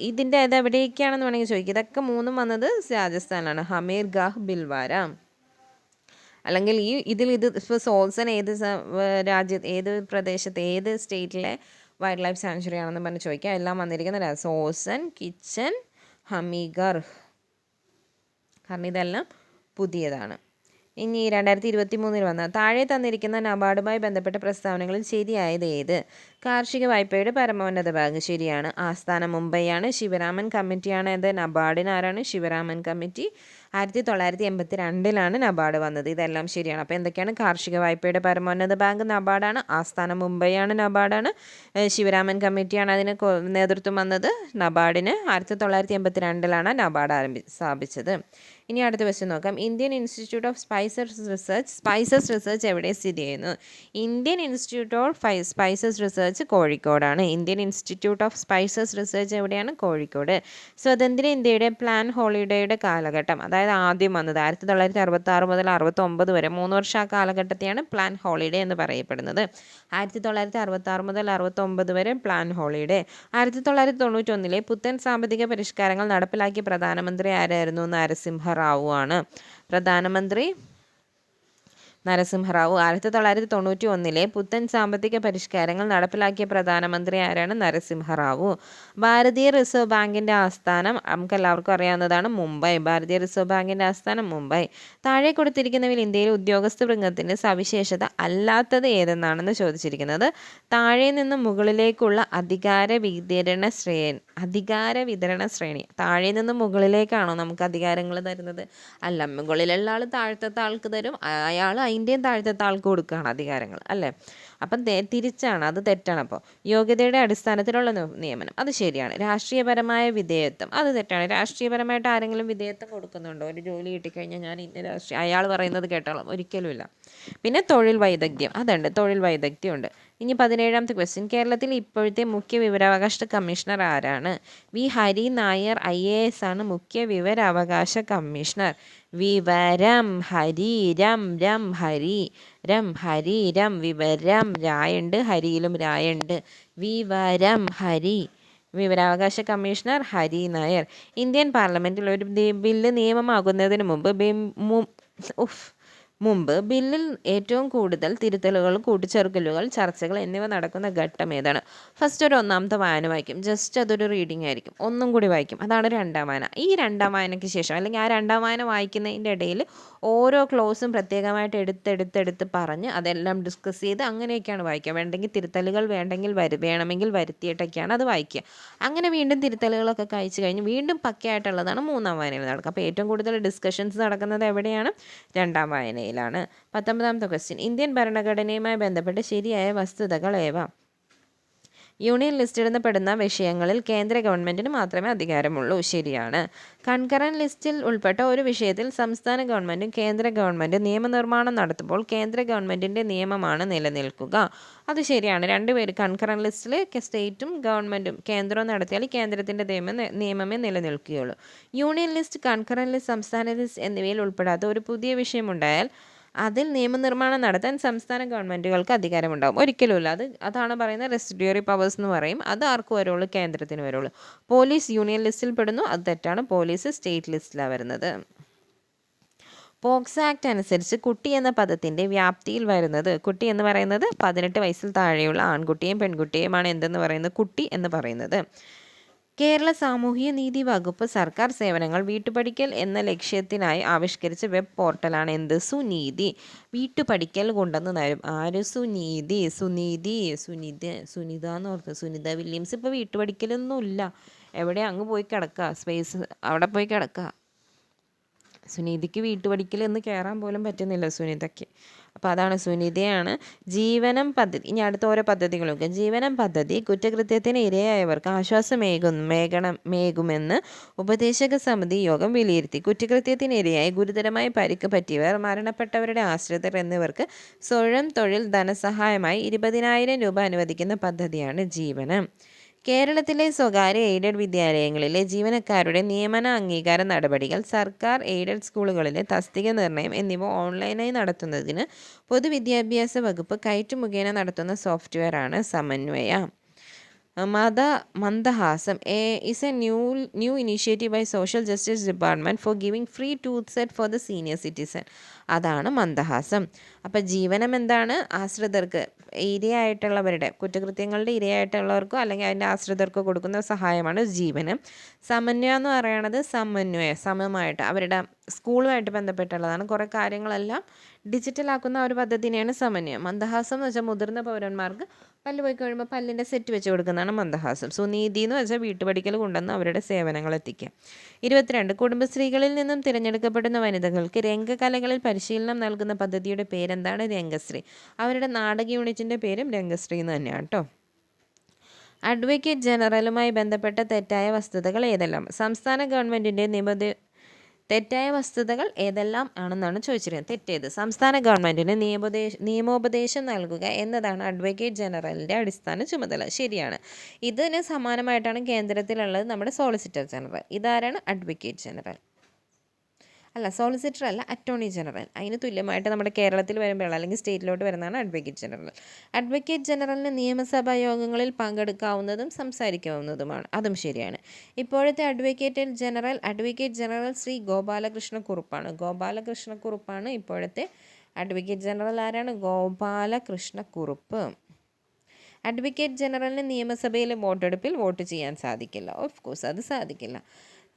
ഇതിൻ്റെ അത് എവിടേക്കാണെന്ന് വേണമെങ്കിൽ ചോദിക്കും. ഇതൊക്കെ 3 വന്നത് രാജസ്ഥാനിലാണ്. ഹമീർഗാഹ് ബിൽവാര. അല്ലെങ്കിൽ ഇത് ഇപ്പോൾ സോൾസൺ ഏത് പ്രദേശത്ത്, ഏത് സ്റ്റേറ്റിലെ വൈൽഡ് ലൈഫ് സാങ്ച്വറി ആണെന്ന് പറഞ്ഞ് ചോദിക്കുക. എല്ലാം വന്നിരിക്കുന്നത് സോൾസൺ, കിച്ചൻ, ഹമീഗർഹ്. കാരണം ഇതെല്ലാം പുതിയതാണ്. ഇനി 2023 വന്ന താഴെ തന്നിരിക്കുന്ന നബാർഡുമായി ബന്ധപ്പെട്ട പ്രസ്താവനകളിൽ ശരിയായത് ഏത്? കാർഷിക വായ്പയുടെ പരമോന്നത ബാങ്ക് ശരിയാണ്. ആസ്ഥാനം മുംബൈയാണ്. ശിവരാമൻ കമ്മിറ്റിയാണ് ഇത്. നബാർഡിന് ആരാണ്? ശിവരാമൻ കമ്മിറ്റി. 1982 നബാർഡ് വന്നത്. ഇതെല്ലാം ശരിയാണ്. അപ്പോൾ എന്തൊക്കെയാണ്? കാർഷിക വായ്പയുടെ പരമോന്നത ബാങ്ക് നബാർഡാണ്. ആസ്ഥാനം മുംബൈയാണ്, നബാർഡാണ്. ശിവരാമൻ കമ്മിറ്റിയാണ് അതിന് നേതൃത്വം വന്നത്. നബാർഡിന് 1982 നബാർഡ് സ്ഥാപിച്ചത്. ഇനി അടുത്ത ക്വസ്റ്റ്യൻ നോക്കാം. Indian Institute of Spices Research എവിടെ സ്ഥിതി ചെയ്യുന്നു? Indian Institute of Spices Research കോഴിക്കോടാണ്. Indian Institute of Spices Research എവിടെയാണ്? കോഴിക്കോട്. സ്വതന്ത്ര ഇന്ത്യയുടെ പ്ലാൻ ഹോളിഡേയുടെ കാലഘട്ടം, അതായത് ആദ്യം വന്നത് 1966 മുതൽ 69 വരെ 3 വർഷം ആ കാലഘട്ടത്തെയാണ് പ്ലാൻ ഹോളിഡേ എന്ന് പറയപ്പെടുന്നത്. 1966 മുതൽ 69 വരെ പ്ലാൻ ഹോളിഡേ. 1991 പുത്തൻ സാമ്പത്തിക പരിഷ്കാരങ്ങൾ നടപ്പിലാക്കിയ പ്രധാനമന്ത്രി ആരായിരുന്നു? നരസിംഹറാവു ആണ്. പ്രധാനമന്ത്രി നരസിംഹറാവു. 1991 പുത്തൻ സാമ്പത്തിക പരിഷ്കാരങ്ങൾ നടപ്പിലാക്കിയ പ്രധാനമന്ത്രി ആരാണ്? നരസിംഹറാവു. ഭാരതീയ റിസർവ് ബാങ്കിൻ്റെ ആസ്ഥാനം നമുക്കെല്ലാവർക്കും അറിയാവുന്നതാണ്, മുംബൈ. ഭാരതീയ റിസർവ് ബാങ്കിൻ്റെ ആസ്ഥാനം മുംബൈ. താഴെ കൊടുത്തിരിക്കുന്നവയിൽ ഇന്ത്യയിലെ ഉദ്യോഗസ്ഥ വൃന്ദത്തിൻ്റെ സവിശേഷത അല്ലാത്തത് ഏതെന്നാണെന്ന് ചോദിച്ചിരിക്കുന്നത്. താഴെ നിന്ന് മുകളിലേക്കുള്ള അധികാര വിതരണ ശ്രേണി. താഴെ നിന്ന് മുകളിലേക്കാണോ നമുക്ക് അധികാരങ്ങൾ തരുന്നത്? അല്ല, മുകളിലുള്ള ആൾ താഴത്തെ ആൾക്ക് തരും, അയാൾ അതിൻ്റെയും താഴത്തെ ആൾക്ക് കൊടുക്കുകയാണ് അധികാരങ്ങൾ, അല്ലേ? അപ്പം തിരിച്ചാണ്, അത് തെറ്റാണ്. അപ്പോൾ യോഗ്യതയുടെ അടിസ്ഥാനത്തിലുള്ള നിയമനം, അത് ശരിയാണ്. രാഷ്ട്രീയപരമായ വിധേയത്വം, അത് തെറ്റാണ്. രാഷ്ട്രീയപരമായിട്ട് ആരെങ്കിലും വിധേയത്വം കൊടുക്കുന്നുണ്ടോ? ഒരു ജോലി കിട്ടിക്കഴിഞ്ഞാൽ ഞാൻ അയാൾ പറയുന്നത് കേട്ടോളാം, ഒരിക്കലുമില്ല. പിന്നെ തൊഴിൽ വൈദഗ്ധ്യം, അതുണ്ട്, തൊഴിൽ വൈദഗ്ധ്യമുണ്ട്. ഇനി 17ാമത്തെ ക്വസ്റ്റ്യൻ, കേരളത്തിൽ ഇപ്പോഴത്തെ മുഖ്യ വിവരാവകാശ കമ്മീഷണർ ആരാണ്? വി ഹരി നായർ IAS ആണ് മുഖ്യ വിവരാവകാശ കമ്മീഷണർ. വിവരം ഹരി രം രം ഹരി രം ഹരി രം വിവരം രായുണ്ട്, ഹരിയിലും രായുണ്ട്. വിവരം ഹരി. വിവരാവകാശ കമ്മീഷണർ ഹരി നായർ. ഇന്ത്യൻ പാർലമെന്റിൽ ഒരു ബില്ല് നിയമമാകുന്നതിന് മുമ്പ് ബില്ലിൽ ഏറ്റവും കൂടുതൽ തിരുത്തലുകൾ, കൂട്ടിച്ചേർക്കലുകൾ, ചർച്ചകൾ എന്നിവ നടക്കുന്ന ഘട്ടം ഏതാണ്? ഫസ്റ്റ് ഒരു ഒന്നാമത്തെ വായന വായിക്കും, ജസ്റ്റ് അതൊരു റീഡിംഗ് ആയിരിക്കും. ഒന്നും കൂടി വായിക്കും, അതാണ് രണ്ടാം വായന. ഈ രണ്ടാം വായനയ്ക്ക് ശേഷം അല്ലെങ്കിൽ ആ രണ്ടാം വായന വായിക്കുന്നതിൻ്റെ ഇടയിൽ ഓരോ ക്ലോസും പ്രത്യേകമായിട്ട് എടുത്തെടുത്ത് പറഞ്ഞ് അതെല്ലാം ഡിസ്കസ് ചെയ്ത് അങ്ങനെയൊക്കെയാണ് വായിക്കുക. വേണ്ടെങ്കിൽ തിരുത്തലുകൾ വേണമെങ്കിൽ വരുത്തിയിട്ടൊക്കെയാണ് അത് വായിക്കുക. അങ്ങനെ വീണ്ടും തിരുത്തലുകളൊക്കെ കഴിച്ച് കഴിഞ്ഞ് വീണ്ടും പക്കയായിട്ടുള്ളതാണ് മൂന്നാം വായനയിൽ നടക്കുക. അപ്പോൾ ഏറ്റവും കൂടുതൽ ഡിസ്കഷൻസ് നടക്കുന്നത് എവിടെയാണ്? രണ്ടാം വായനയിലാണ്. 19ാമത്തെ ക്വസ്റ്റ്യൻ, ഇന്ത്യൻ ഭരണഘടനയുമായി ബന്ധപ്പെട്ട് ശരിയായ വസ്തുതകൾ ഏവ? യൂണിയൻ ലിസ്റ്റിൽ പെടുന്ന വിഷയങ്ങളിൽ കേന്ദ്ര ഗവൺമെൻറ്റിന് മാത്രമേ അധികാരമുള്ളൂ. ശരിയാണ്. കൺകറന്റ് ലിസ്റ്റിൽ ഉൾപ്പെട്ട ഒരു വിഷയത്തിൽ സംസ്ഥാന ഗവൺമെൻറ്റും കേന്ദ്ര ഗവൺമെൻറ്റും നിയമനിർമ്മാണം നടത്തുമ്പോൾ കേന്ദ്ര ഗവൺമെൻറ്റിൻ്റെ നിയമമാണ് നിലനിൽക്കുക. അത് ശരിയാണ്. രണ്ടുപേര് കൺകറന്റ് ലിസ്റ്റിൽ സ്റ്റേറ്റും ഗവൺമെൻറ്റും കേന്ദ്രവും നടത്തിയാൽ കേന്ദ്രത്തിൻ്റെ നിയമമേ നിലനിൽക്കുകയുള്ളൂ. യൂണിയൻ ലിസ്റ്റ്, കൺകറന്റ് ലിസ്റ്റ്, സംസ്ഥാന ലിസ്റ്റ് എന്നിവയിൽ ഉൾപ്പെടാത്ത ഒരു പുതിയ വിഷയമുണ്ടായാൽ അതിൽ നിയമനിർമ്മാണം നടത്താൻ സംസ്ഥാന ഗവൺമെൻറ്റുകൾക്ക് അധികാരമുണ്ടാകും. ഒരിക്കലുമില്ല. അതാണ് പറയുന്നത് റെസിഡ്യൂറി പവേഴ്സ് എന്ന് പറയും. അത് ആർക്ക് വരുള്ളൂ? കേന്ദ്രത്തിന് വരുള്ളൂ. പോലീസ് യൂണിയൻ ലിസ്റ്റിൽ പെടുന്നു, അത് തെറ്റാണ്. പോലീസ് സ്റ്റേറ്റ് ലിസ്റ്റിലാണ് വരുന്നത്. പോക്സോ ആക്ട് അനുസരിച്ച് കുട്ടി എന്ന പദത്തിൻ്റെ വ്യാപ്തിയിൽ വരുന്നത്, കുട്ടി എന്ന് പറയുന്നത് 18 വയസ്സിൽ താഴെയുള്ള ആൺകുട്ടിയെയും പെൺകുട്ടിയെയുമാണ് എന്തെന്ന് പറയുന്നത്? കുട്ടി എന്ന് പറയുന്നത്. കേരള സാമൂഹ്യ നീതി വകുപ്പ് സർക്കാർ സേവനങ്ങൾ വീട്ടുപടിക്കൽ എന്ന ലക്ഷ്യത്തിനായി ആവിഷ്കരിച്ച വെബ് പോർട്ടലാണ് എന്ത്? സുനീതി. വീട്ടുപടിക്കൽ കൊണ്ടുവന്ന് തരും. ആര്? സുനീതി. സുനിത എന്ന് ഓർത്ത്, സുനിത വില്യംസ്. ഇപ്പോൾ വീട്ടുപടിക്കലൊന്നുമില്ല, എവിടെ അങ്ങ് പോയി കിടക്കുക, സ്പേസ് അവിടെ പോയി കിടക്കുക. സുനീതിക്ക് വീട്ടുപടിക്കൽ എന്ന് കയറാൻ പോലും പറ്റുന്നില്ല സുനിതയ്ക്ക്. അപ്പോൾ അതാണ്, സുനിതയാണ്. ജീവനം പദ്ധതി. ഇനി അടുത്ത ഓരോ പദ്ധതികളൊക്കെ. ജീവനം പദ്ധതി കുറ്റകൃത്യത്തിന് ഇരയായവർക്ക് ആശ്വാസമേകുമെന്ന് ഉപദേശക സമിതി യോഗം വിലയിരുത്തി. കുറ്റകൃത്യത്തിന് ഇരയായി ഗുരുതരമായി പരിക്ക് പറ്റിയവർ, മരണപ്പെട്ടവരുടെ ആശ്രിതർ എന്നിവർക്ക് സ്വയം തൊഴിൽ ധനസഹായമായി 20,000 രൂപ അനുവദിക്കുന്ന പദ്ധതിയാണ് ജീവനം. കേരളത്തിലെ സ്വകാര്യ എയ്ഡഡ് വിദ്യാലയങ്ങളിലെ ജീവനക്കാരുടെ നിയമന അംഗീകാര നടപടികൾ, സർക്കാർ എയ്ഡഡ് സ്കൂളുകളിലെ തസ്തിക നിർണ്ണയം എന്നിവ ഓൺലൈനായി നടത്തുന്നതിന് പൊതുവിദ്യാഭ്യാസ വകുപ്പ് കൈറ്റ് മുഖേന നടത്തുന്ന സോഫ്റ്റ്വെയറാണ് സമന്വയ. മന്ദഹാസം is a new initiative by Social Justice Department for giving free tooth set for the senior citizen. അതാണ് മന്ദഹാസം. അപ്പം ജീവനം എന്താണ്? ആശ്രിതർക്ക്, ഇരയായിട്ടുള്ളവരുടെ, കുറ്റകൃത്യങ്ങളുടെ ഇരയായിട്ടുള്ളവർക്കോ അല്ലെങ്കിൽ അതിൻ്റെ ആശ്രിതർക്കോ കൊടുക്കുന്ന സഹായമാണ് ജീവനം. സമന്വയം എന്ന് പറയുന്നത് സമമായിട്ട് അവരുടെ സ്കൂളുമായിട്ട് ബന്ധപ്പെട്ടുള്ളതാണ്. കുറേ കാര്യങ്ങളെല്ലാം ഡിജിറ്റലാക്കുന്ന ഒരു പദ്ധതിനെയാണ് സമന്വയം. മന്ദഹാസം എന്ന് വെച്ചാൽ മുതിർന്ന പൗരന്മാർക്ക് പല്ല് പോയി കഴിയുമ്പോൾ പല്ലിൻ്റെ സെറ്റ് വെച്ച് കൊടുക്കുന്നതാണ് മന്ദഹാസം. സുനീതി എന്ന് വെച്ചാൽ വീട്ടുപടിക്കൽ കൊണ്ടുവന്ന് അവരുടെ സേവനങ്ങൾ എത്തിക്കുക. 22 കുടുംബശ്രീകളിൽ നിന്നും തിരഞ്ഞെടുക്കപ്പെടുന്ന വനിതകൾക്ക് രംഗകലകളിൽ പരിശീലനം നൽകുന്ന പദ്ധതിയുടെ പേരെന്താണ്? രംഗശ്രീ. അവരുടെ നാടക യൂണിറ്റിൻ്റെ പേരും രംഗശ്രീ എന്ന് തന്നെയാണ് കേട്ടോ. അഡ്വക്കേറ്റ് ജനറലുമായി ബന്ധപ്പെട്ട തെറ്റായ വസ്തുതകൾ ഏതെല്ലാം? സംസ്ഥാന ഗവൺമെൻറ്റിൻ്റെ തെറ്റായ വസ്തുതകൾ ഏതെല്ലാം ആണെന്നാണ് ചോദിച്ചിരിക്കുന്നത്. തെറ്റേത്? സംസ്ഥാന ഗവൺമെൻറ്റിന് നിയമോപദേശം നൽകുക എന്നതാണ് അഡ്വക്കേറ്റ് ജനറലിൻ്റെ അടിസ്ഥാന ചുമതല. ശരിയാണ്. ഇതിന് സമാനമായിട്ടാണ് കേന്ദ്രത്തിലുള്ളത് നമ്മുടെ സോളിസിറ്റർ ജനറൽ. ഇതാരാണ്? Advocate general. സോളിസിറ്റർ അല്ല, അറ്റോർണി ജനറൽ. അതിന് തുല്യമായിട്ട് നമ്മുടെ കേരളത്തിൽ വരുമ്പോൾ അല്ലെങ്കിൽ സ്റ്റേറ്റിലോട്ട് വരുന്നതാണ് അഡ്വക്കേറ്റ് ജനറൽ. അഡ്വക്കേറ്റ് ജനറലിന് നിയമസഭാ യോഗങ്ങളിൽ പങ്കെടുക്കാവുന്നതും സംസാരിക്കാവുന്നതുമാണ്. അതും ശരിയാണ്. ഇപ്പോഴത്തെ അഡ്വക്കേറ്റ് ജനറൽ ശ്രീ ഗോപാലകൃഷ്ണക്കുറുപ്പാണ് ഇപ്പോഴത്തെ അഡ്വക്കേറ്റ് ജനറൽ. ആരാണ്? ഗോപാലകൃഷ്ണക്കുറുപ്പ്. അഡ്വക്കേറ്റ് ജനറലിന് നിയമസഭയിലെ വോട്ടെടുപ്പിൽ വോട്ട് ചെയ്യാൻ സാധിക്കില്ല. ഓഫ് കോഴ്സ് അത് സാധിക്കില്ല.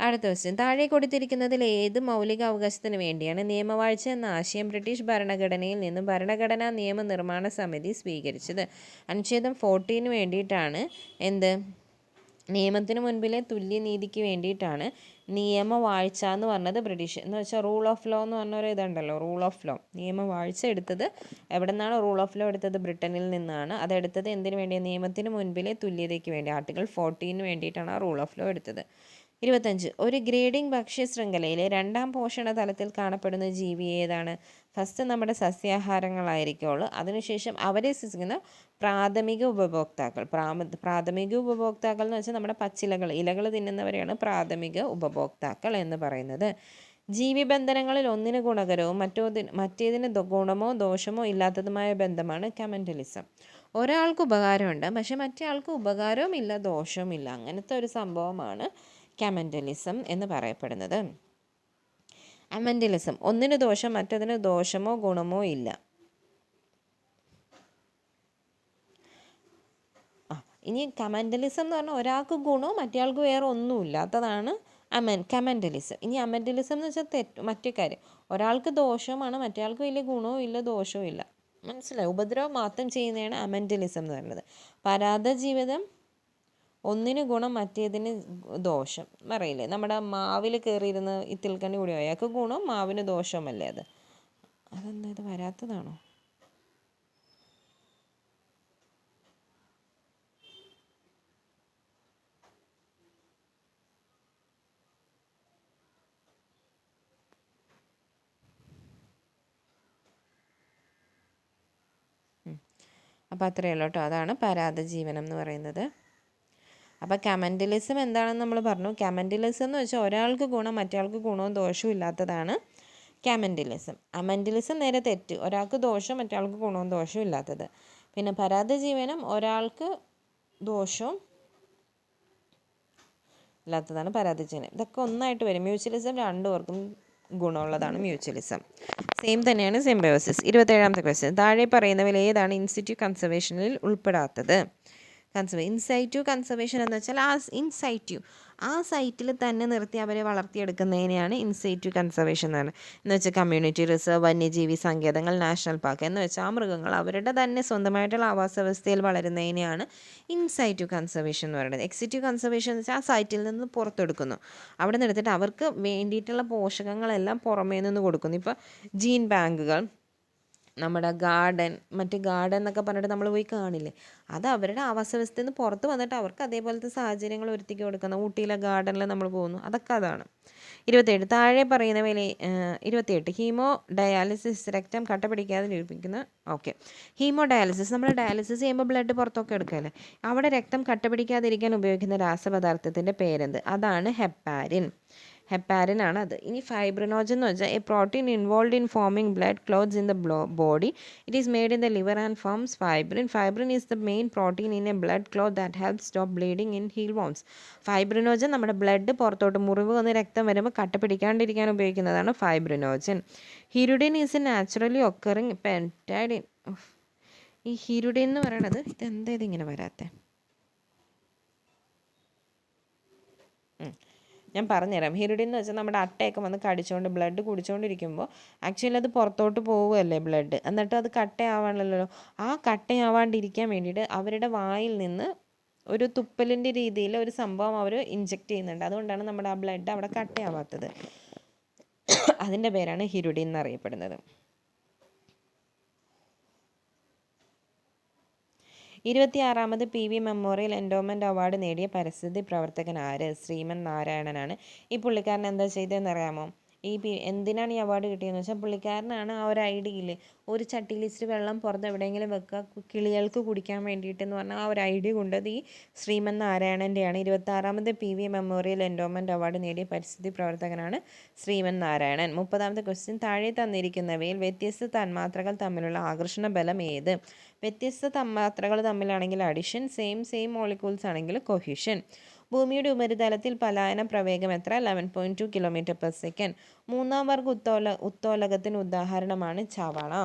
അടുത്ത ക്വസ്റ്റ്യൻ, താഴെ കൊടുത്തിരിക്കുന്നതിൽ ഏത് മൗലിക അവകാശത്തിന് വേണ്ടിയാണ് നിയമവാഴ്ച എന്ന ആശയം ബ്രിട്ടീഷ് ഭരണഘടനയിൽ നിന്നും ഭരണഘടനാ നിയമനിർമ്മാണ സമിതി സ്വീകരിച്ചത്? അനുച്ഛേദം 14 വേണ്ടിയിട്ടാണ്. എന്ത്? നിയമത്തിന് മുൻപിലെ തുല്യനീതിക്ക് വേണ്ടിയിട്ടാണ് നിയമവാഴ്ച എന്ന് പറഞ്ഞത്. ബ്രിട്ടീഷ് എന്ന് വെച്ചാൽ റൂൾ ഓഫ് ലോ എന്ന് പറഞ്ഞൊരു ഇതുണ്ടല്ലോ, റൂൾ ഓഫ് ലോ. നിയമവാഴ്ച എടുത്തത് എവിടെ നിന്നാണ്? റൂൾ ഓഫ് ലോ എടുത്തത് ബ്രിട്ടനിൽ നിന്നാണ്. അതെടുത്തത് എന്തിനു വേണ്ടി? നിയമത്തിന് മുൻപിലെ തുല്യതയ്ക്ക് വേണ്ടി. ആർട്ടിക്കിൾ 14 വേണ്ടിയിട്ടാണ് ആ റൂൾ ഓഫ് ലോ എടുത്തത്. 25. ഒരു ഗ്രേഡിംഗ് ഭക്ഷ്യ ശൃംഖലയിലെ രണ്ടാം പോഷണ തലത്തിൽ കാണപ്പെടുന്ന ജീവി ഏതാണ്? ഫസ്റ്റ് നമ്മുടെ സസ്യാഹാരങ്ങളായിരിക്കുള്ളൂ. അതിനുശേഷം അവരെ സൃഷ്ടിക്കുന്ന പ്രാഥമിക ഉപഭോക്താക്കൾ. പ്രാഥമിക ഉപഭോക്താക്കൾ എന്ന് വെച്ചാൽ നമ്മുടെ ഇലകൾ തിന്നുന്നവരെയാണ് പ്രാഥമിക ഉപഭോക്താക്കൾ എന്ന് പറയുന്നത്. ജീവിബന്ധനങ്ങളിൽ ഒന്നിന് ഗുണകരവും മറ്റേതിന് ഗുണമോ ദോഷമോ ഇല്ലാത്തതുമായ ബന്ധമാണ് കമന്റലിസം. ഒരാൾക്ക് ഉപകാരമുണ്ട്, പക്ഷെ മറ്റേ ആൾക്ക് ഉപകാരവും ഇല്ല ദോഷവും ഇല്ല. അങ്ങനത്തെ ഒരു സംഭവമാണ് കമന്റലിസം എന്ന് പറയപ്പെടുന്നത്. അമന്റലിസം ഒന്നിന് ദോഷം മറ്റതിന് ദോഷമോ ഗുണമോ ഇല്ല. ഇനി കമന്റലിസം എന്ന് പറഞ്ഞാൽ ഒരാൾക്ക് ഗുണവും മറ്റേയാൾക്ക് വേറെ ഒന്നും ഇല്ലാത്തതാണ് കമന്റലിസം. ഇനി അമന്റലിസം എന്ന് വെച്ചാൽ മറ്റേ കാര്യം, ഒരാൾക്ക് ദോഷവുമാണ് മറ്റേയാൾക്ക് വലിയ ഗുണവും ഇല്ല ദോഷവും ഇല്ല. മനസ്സിലായി? ഉപദ്രവം മാത്രം ചെയ്യുന്നതാണ് അമന്റലിസം എന്ന് പറയുന്നത്. പരാത ജീവിതം ഒന്നിന് ഗുണം മറ്റേതിന് ദോഷം പറയില്ലേ? നമ്മുടെ മാവിൽ കയറിയിരുന്ന് ഇത്തിൽക്കണ്ണി കൂടി അയാൾക്ക് ഗുണം മാവിന് ദോഷമല്ലേ? അതെന്താ ഇത് വരാത്തതാണോ? അപ്പോൾ അത്രയേ ഉള്ളൂ കേട്ടോ. അതാണ് പരാത ജീവനം എന്ന് പറയുന്നത്. അപ്പോൾ കമന്റലിസം എന്താണെന്ന് നമ്മൾ പറഞ്ഞു. കമന്റലിസം എന്ന് വെച്ചാൽ ഒരാൾക്ക് ഗുണം മറ്റേയാൾക്ക് ഗുണവും ദോഷവും ഇല്ലാത്തതാണ് കമന്റലിസം. അമന്റലിസം നേരെ തെറ്റ്, ഒരാൾക്ക് ദോഷം മറ്റേയാൾക്ക് ഗുണവും ദോഷവും ഇല്ലാത്തത്. പിന്നെ പരാത ജീവനം ഒരാൾക്ക് ദോഷവും ഇല്ലാത്തതാണ് പരാത ജീവനം. ഇതൊക്കെ ഒന്നായിട്ട് വരും. മ്യൂച്വലിസം രണ്ടുപേർക്കും ഗുണമുള്ളതാണ് മ്യൂച്വലിസം. സെയിം തന്നെയാണ് സിംബയോസിസ്. 27ാമത്തെ ക്വസ്റ്റ്യൻ, താഴെ പറയുന്നവയിൽ ഏതാണ് ഇൻസിറ്റ്യൂ കൺസർവേഷനിൽ ഉൾപ്പെടാത്തത്? ഇൻസൈറ്റ്യൂ കൺസർവേഷൻ എന്ന് വെച്ചാൽ ആ സൈറ്റിൽ തന്നെ നിർത്തി അവരെ വളർത്തിയെടുക്കുന്നതിനെയാണ് ഇൻസൈറ്റ്യൂ കൺസർവേഷൻ എന്ന് പറയുന്നത്. എന്ന് വെച്ചാൽ കമ്മ്യൂണിറ്റി റിസർവ്, വന്യജീവി സങ്കേതങ്ങൾ, നാഷണൽ പാർക്ക് എന്ന് വെച്ചാൽ ആ മൃഗങ്ങൾ അവരുടെ തന്നെ സ്വന്തമായിട്ടുള്ള ആവാസ വ്യവസ്ഥയിൽ വളരുന്നതിനെയാണ് ഇൻസൈറ്റ്യൂ കൺസർവേഷൻ എന്ന് പറയുന്നത്. എക്സിറ്റ്യൂ കൺസർവേഷൻ എന്ന് വെച്ചാൽ ആ സൈറ്റിൽ നിന്ന് പുറത്തെടുക്കുന്നു. അവിടെ നിന്ന് എടുത്തിട്ട് അവർക്ക് വേണ്ടിയിട്ടുള്ള പോഷകങ്ങളെല്ലാം പുറമേ നിന്ന് കൊടുക്കുന്നു. ഇപ്പോൾ ജീൻ ബാങ്കുകൾ, നമ്മുടെ ഗാർഡൻ എന്നൊക്കെ പറഞ്ഞിട്ട് നമ്മൾ പോയി കാണില്ലേ, അത് അവരുടെ ആവാസ വ്യവസ്ഥയിൽ നിന്ന് പുറത്ത് വന്നിട്ട് അവർക്ക് അതേപോലത്തെ സാഹചര്യങ്ങൾ ഒരുക്കി കൊടുക്കുന്ന ഊട്ടിയിലെ ഗാർഡനിൽ നമ്മൾ പോകുന്നു. അതൊക്കെ അതാണ്. 27 താഴെ പറയുന്നവയിൽ 28 ഹീമോ ഡയാലിസിസ് രക്തം കട്ട പിടിക്കാതെ ലഭിക്കുന്ന ഹീമോ ഡയാലിസിസ് നമ്മൾ ഡയാലിസിസ് ചെയ്യുമ്പോൾ ബ്ലഡ് പുറത്തൊക്കെ എടുക്കുകയല്ലേ, അവിടെ രക്തം കട്ട പിടിക്കാതിരിക്കാൻ ഉപയോഗിക്കുന്ന രാസപദാർത്ഥത്തിൻ്റെ പേരെന്ത്? അതാണ് ഹെപ്പാരിൻ ആണ് അത്. ഇനി ഫൈബ്രിനോജൻ എന്ന് വെച്ചാൽ a protein involve in forming blood clots in the body. It is made in the liver and forms fibrin is the main protein in a blood clot that helps stop bleeding in heal wounds. Fibrinogen നമ്മുടെ blood പുറത്തോട്ട് മുറിവ് വന്ന് രക്തം വരുമ്പോൾ കട്ട പിടിക്കാണ്ടിരിക്കാൻ ഉപയോഗിക്കുന്നതാണ് fibrinogen. Hirudin is a naturally occurring peptide. ഈ ഹിരുഡിൻ എന്ന് പറയണത് ഇതെന്താ ഇതിങ്ങനെ വരാത്തെ? ഞാൻ പറഞ്ഞുതരാം. ഹിരുഡിൻ എന്ന് വെച്ചാൽ നമ്മുടെ അട്ടയൊക്കെ വന്ന് കടിച്ചുകൊണ്ട് ബ്ലഡ് കുടിച്ചുകൊണ്ടിരിക്കുമ്പോൾ ആക്ച്വലി അത് പുറത്തോട്ട് പോവുകയല്ലേ ബ്ലഡ്, എന്നിട്ട് അത് കട്ടയാവാണല്ലോ. ആ കട്ടയാവാണ്ടിരിക്കാൻ വേണ്ടിയിട്ട് അവരുടെ വായിൽ നിന്ന് ഒരു തുപ്പലിൻ്റെ രീതിയിൽ ഒരു സംഭവം അവർ ഇഞ്ചെക്റ്റ് ചെയ്യുന്നുണ്ട്. അതുകൊണ്ടാണ് നമ്മുടെ ആ ബ്ലഡ് അവിടെ കട്ടയാവാത്തത്. അതിൻ്റെ പേരാണ് ഹിരുഡിൻ എന്നറിയപ്പെടുന്നത്. 26ാമത് PV മെമ്മോറിയൽ എൻഡോമെൻ്റ് അവാർഡ് നേടിയ പരിസ്ഥിതി പ്രവർത്തകൻ ആര്? ശ്രീമൻ നാരായണനാണ്. ഈ പുള്ളിക്കാരൻ എന്താ ചെയ്തതെന്ന് അറിയാമോ? എന്തിനാണ് ഈ അവാർഡ് കിട്ടിയതെന്ന് വെച്ചാൽ പുള്ളിക്കാരനാണ് ആ ഒരു ഐഡിയയിൽ ഒരു ചട്ടി ലിസ്റ്റ് വെള്ളം പുറത്ത് എവിടെയെങ്കിലും വെക്കുക കിളികൾക്ക് കുടിക്കാൻ വേണ്ടിയിട്ടെന്ന് പറഞ്ഞാൽ ആ ഒരു ഐഡിയ കൊണ്ടത് ഈ Shriman നാരായണൻ്റെയാണ്. 26ാമത് PV memorial endowment award നേടിയ പരിസ്ഥിതി പ്രവർത്തകനാണ് ശ്രീമൻ നാരായണൻ. 30ാമത്തെ ക്വസ്റ്റ്യൻ, താഴെ തന്നിരിക്കുന്നവയിൽ വ്യത്യസ്ത തന്മാത്രകൾ തമ്മിലുള്ള ആകർഷണ ബലം ഏത്? വ്യത്യസ്ത തന്മാത്രകൾ തമ്മിലാണെങ്കിൽ അഡിഷൻ, സെയിം മോളിക്യൂൾസ് ആണെങ്കിൽ കൊഹ്യൂഷൻ. ഭൂമിയുടെ ഉപരിതലത്തിൽ പലായന പ്രവേഗം എത്ര? 11.2 km/s. മൂന്നാം വർഗ ഉത്തോലകത്തിന് ഉദാഹരണമാണ് ചവണ.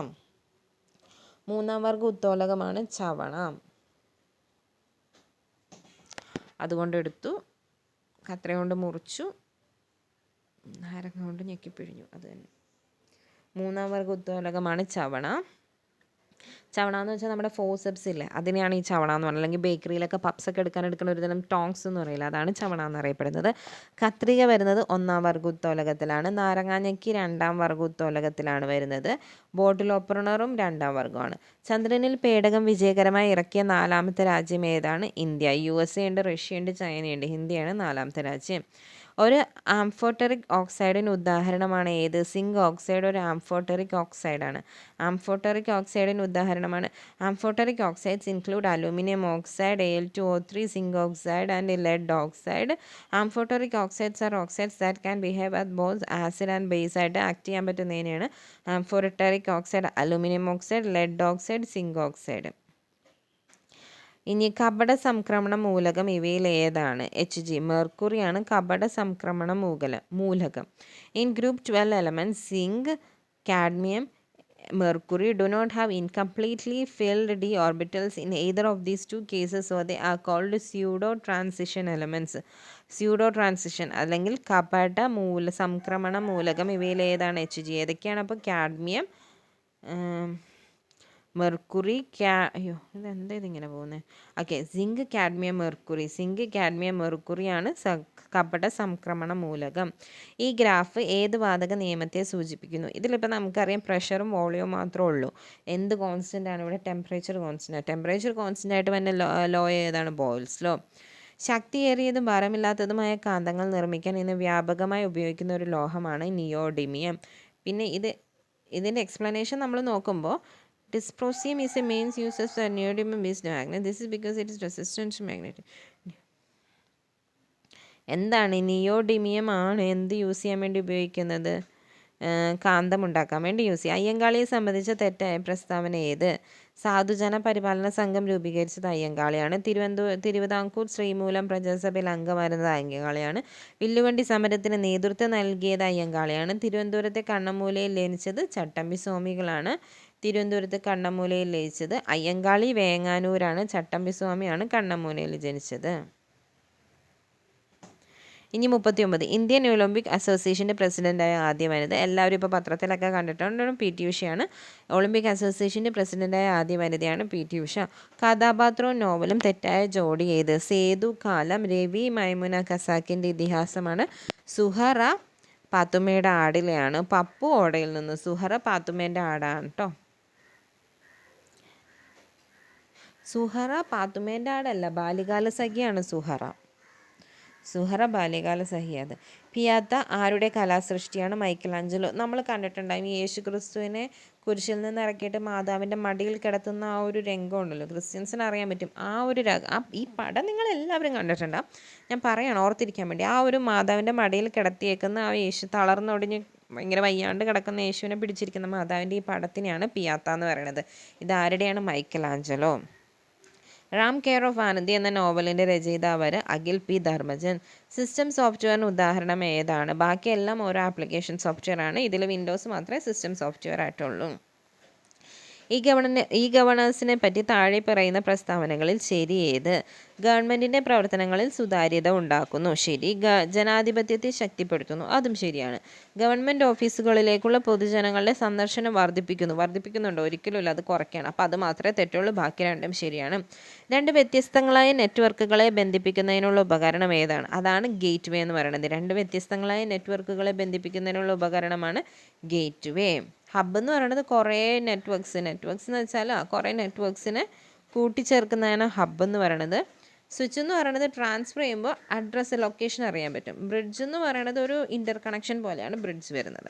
അതുകൊണ്ട് എടുത്തു, കത്ര കൊണ്ട് മുറിച്ചു, നാരങ്ങ കൊണ്ട് ഞെക്കിപ്പിഴിഞ്ഞു. അത് തന്നെ മൂന്നാം വർഗ ഉത്തോലകമാണ് ചവണ. എന്ന് വെച്ചാൽ നമ്മുടെ ഫോസെപ്സ് ഇല്ലേ, അതിനെയാണ് ഈ ചവണ എന്ന് പറയുന്നത്. അല്ലെങ്കിൽ ബേക്കറിയിലൊക്കെ പപ്സൊക്കെ എടുക്കുന്ന ഒരു തരം ടോങ്സ് എന്ന് പറയില്ല, അതാണ് ചവണ എന്നറിയപ്പെടുന്നത്. കത്രിക വരുന്നത് 1ാം വർഗ ഉത്തോലകത്തിലാണ്. നാരങ്ങാഞ്ഞെക്കി 2ാം വർഗ ഉത്തോലകത്തിലാണ് വരുന്നത്. ബോട്ടിൽ ഓപ്പണറും 2ാം വർഗമാണ്. ചന്ദ്രനിൽ പേടകം വിജയകരമായി ഇറക്കിയ 4ാമത്തെ രാജ്യം ഏതാണ്? ഇന്ത്യ. USA ഉണ്ട്, റഷ്യ ഉണ്ട്, ചൈനയുണ്ട്. ഇന്ത്യയാണ് 4ാമത്തെ രാജ്യം. ഒരു ആംഫോട്ടറിക് ഓക്സൈഡിന് ഉദാഹരണമാണ് ഏത്? സിങ്ക് ഓക്സൈഡ് ഒരു ആംഫോട്ടറിക് ഓക്സൈഡാണ്. ആംഫോട്ടറിക് ഓക്സൈഡിന് ഉദാഹരണമാണ്. Amphoteric oxides include aluminium oxide, Al2O3, zinc oxide and lead oxide. Amphoteric oxides are oxides that can behave as both acid and base ആയിട്ട് ആക്ട് ചെയ്യാൻ പറ്റുന്നതിനെയാണ് amphoteric oxide. Aluminium oxide, lead oxide, zinc oxide. ഇനി കപട സംക്രമണ മൂലകം ഇവയിൽ ഏതാണ്? Hg, മെർക്കുറിയാണ് കപട സംക്രമണ മൂലകം. In group 12 elements zinc, cadmium, mercury do not have incompletely filled d orbitals in either of these two cases, so they are called pseudo transition elements. Pseudo transition അല്ലെങ്കിൽ കപട സംക്രമണ മൂലകം ഇവയിൽ ഏതാണ്? Hg. ഏതൊക്കെയാണ് അപ്പോൾ? കാഡ്മിയം, മെർക്കുറി, ഇതെന്താ ഇതിങ്ങനെ പോകുന്നത്? Okay, zinc, cadmium, mercury. Zinc, cadmium, മെർക്കുറിയാണ് കപട സംക്രമണ മൂലകം. ഈ ഗ്രാഫ് ഏത് വാതക നിയമത്തെ സൂചിപ്പിക്കുന്നു? ഇതിലിപ്പോൾ നമുക്കറിയാം പ്രഷറും വോളിയവും മാത്രമേ ഉള്ളൂ. എന്ത് കോൺസ്റ്റൻ്റ് ആണ് ഇവിടെ? Temperature constant. ടെമ്പറേച്ചർ കോൺസ്റ്റൻ്റ് ആയിട്ട് തന്നെ ലോ ഏതാണ്? Boils law. ശക്തിയേറിയതും ഭാരമില്ലാത്തതുമായ കാന്തങ്ങൾ നിർമ്മിക്കാൻ ഇന്ന് വ്യാപകമായി ഉപയോഗിക്കുന്ന ഒരു ലോഹമാണ് നിയോഡിമിയം. പിന്നെ ഇതിൻ്റെ എക്സ്പ്ലനേഷൻ നമ്മൾ നോക്കുമ്പോൾ dysprosium is a main use of neodymium based magnet. This is because it is resistant to magnetic. എന്താണ്? നിയോഡിമിയം ആണ് എന്ത് യൂസ് ചെയ്യാൻ വേണ്ടി ഉപയോഗിക്കുന്നത്? കാന്തം ഉണ്ടാക്കാൻ വേണ്ടി യൂസ് ചെയ്യുക. അയ്യങ്കാളിയെ സംബന്ധിച്ച തെറ്റായ പ്രസ്താവന ഏത്? സാധുജന പരിപാലന സംഘം രൂപീകരിച്ചത് അയ്യങ്കാളിയാണ്. തിരുവിതാംകൂർ ശ്രീമൂലം പ്രജാസഭയിൽ അംഗമായിരുന്നത് അയ്യങ്കാളിയാണ്. വില്ലുവണ്ടി സമരത്തിന് നേതൃത്വം നൽകിയത് അയ്യങ്കാളിയാണ്. തിരുവനന്തപുരത്തെ കണ്ണമൂലയിൽ ലയിച്ചത് ചട്ടമ്പി സ്വാമികളാണ്. തിരുവനന്തപുരത്ത് കണ്ണമൂലയിൽ ലയിച്ചത് അയ്യങ്കാളി വേങ്ങാനൂരാണ്. ചട്ടമ്പി സ്വാമിയാണ് കണ്ണമൂലയിൽ ജനിച്ചത്. ഇനി 39. ഇന്ത്യൻ ഒളിമ്പിക് അസോസിയേഷൻ്റെ പ്രസിഡൻ്റായ ആദ്യ വനിത. എല്ലാവരും ഇപ്പോൾ പത്രത്തിലൊക്കെ കണ്ടിട്ടുണ്ട്. PT ഉഷയാണ് ഒളിമ്പിക് അസോസിയേഷൻ്റെ പ്രസിഡൻ്റായ ആദ്യ വനിതയാണ് PT ഉഷ. കഥാപാത്രവും നോവലും തെറ്റായ ജോഡി ഏത്? സേതു കാലം, രവി മൈമുന ഖസാക്കിൻ്റെ ഇതിഹാസമാണ്. സുഹറ പാത്തുമ്മയുടെ ആടിലെയാണ്. പപ്പു ഓടയിൽ നിന്ന്. സുഹറ പാത്തുമ്മേൻ്റെ ആടാണ് കേട്ടോ. സുഹറ പാത്തുമ്മേൻ്റെ ആടല്ല, ബാല്യകാല സഖിയാണ് സുഹറ. സുഹറ ബാല്യകാല സഖിയത്. പിയാത്ത ആരുടെ കലാസൃഷ്ടിയാണ്? മൈക്കലാഞ്ചലോ. നമ്മൾ കണ്ടിട്ടുണ്ടാകും യേശു ക്രിസ്തുവിനെ കുരിശിൽ നിന്ന് ഇറക്കിയിട്ട് മാതാവിൻ്റെ മടിയിൽ കിടത്തുന്ന ആ ഒരു രംഗമുണ്ടല്ലോ, ക്രിസ്ത്യൻസിന് അറിയാൻ പറ്റും. ഈ പടം നിങ്ങളെല്ലാവരും കണ്ടിട്ടുണ്ടാകും. ഞാൻ പറയണം ഓർത്തിരിക്കാൻ വേണ്ടി. ആ ഒരു മാതാവിൻ്റെ മടിയിൽ കിടത്തിയേക്കുന്ന ആ യേശു തളർന്നൊടിഞ്ഞ് ഭയങ്കര വയ്യാണ്ട് കിടക്കുന്ന യേശുവിനെ പിടിച്ചിരിക്കുന്ന മാതാവിൻ്റെ ഈ പടത്തിനെയാണ് പിയാത്ത എന്ന് പറയുന്നത്. ഇതാരുടെയാണ്? Michelangelo. Ram care of Anandi എന്ന നോവലിൻ്റെ രചയിതാവ് അഖിൽ P. ധർമ്മജൻ. സിസ്റ്റം സോഫ്റ്റ്വെയറിന് ഉദാഹരണം ഏതാണ്? ബാക്കിയെല്ലാം ഓരോ ആപ്ലിക്കേഷൻ സോഫ്റ്റ്വെയർ ആണ്. ഇതിൽ വിൻഡോസ് മാത്രമേ സിസ്റ്റം സോഫ്റ്റ്വെയർ ആയിട്ടുള്ളൂ. ഈ ഗവേണൻസിനെ പറ്റി താഴെ പറയുന്ന പ്രസ്താവനകളിൽ ശരി ഏത്? ഗവൺമെൻറ്റിൻ്റെ പ്രവർത്തനങ്ങളിൽ സുതാര്യത ഉണ്ടാക്കുന്നു. ശരി. ജനാധിപത്യത്തെ ശക്തിപ്പെടുത്തുന്നു. അതും ശരിയാണ്. ഗവൺമെൻറ് ഓഫീസുകളിലേക്കുള്ള പൊതുജനങ്ങളുടെ സന്ദർശനം വർദ്ധിപ്പിക്കുന്നുണ്ടോ? ഒരിക്കലുമില്ല, അത് കുറയ്ക്കണം. അപ്പോൾ അത് മാത്രമേ തെറ്റുള്ളൂ, ബാക്കി രണ്ടും ശരിയാണ്. രണ്ട് വ്യത്യസ്തങ്ങളായ നെറ്റ്വർക്കുകളെ ബന്ധിപ്പിക്കുന്നതിനുള്ള ഉപകരണം ഏതാണ്? അതാണ് ഗേറ്റ് വേ എന്ന് പറയുന്നത്. രണ്ട് വ്യത്യസ്തങ്ങളായ നെറ്റ്വർക്കുകളെ ബന്ധിപ്പിക്കുന്നതിനുള്ള ഉപകരണമാണ് ഗേറ്റ് വേ. ഹബ്ബ് എന്ന് പറയുന്നത് കുറേ നെറ്റ്വർക്ക്സ് എന്ന് വെച്ചാൽ കുറേ നെറ്റ്വർക്ക്സിനെ കൂട്ടിച്ചേർക്കുന്നതാണ് ഹബ്ബ് എന്ന് പറയുന്നത്. സ്വിച്ച് എന്ന് പറയുന്നത് ട്രാൻസ്ഫർ ചെയ്യുമ്പോൾ ലൊക്കേഷൻ അറിയാൻ പറ്റും. ബ്രിഡ്ജ് എന്ന് പറയുന്നത് ഒരു ഇൻ്റർ കണക്ഷൻ പോലെയാണ് ബ്രിഡ്ജ് വരുന്നത്.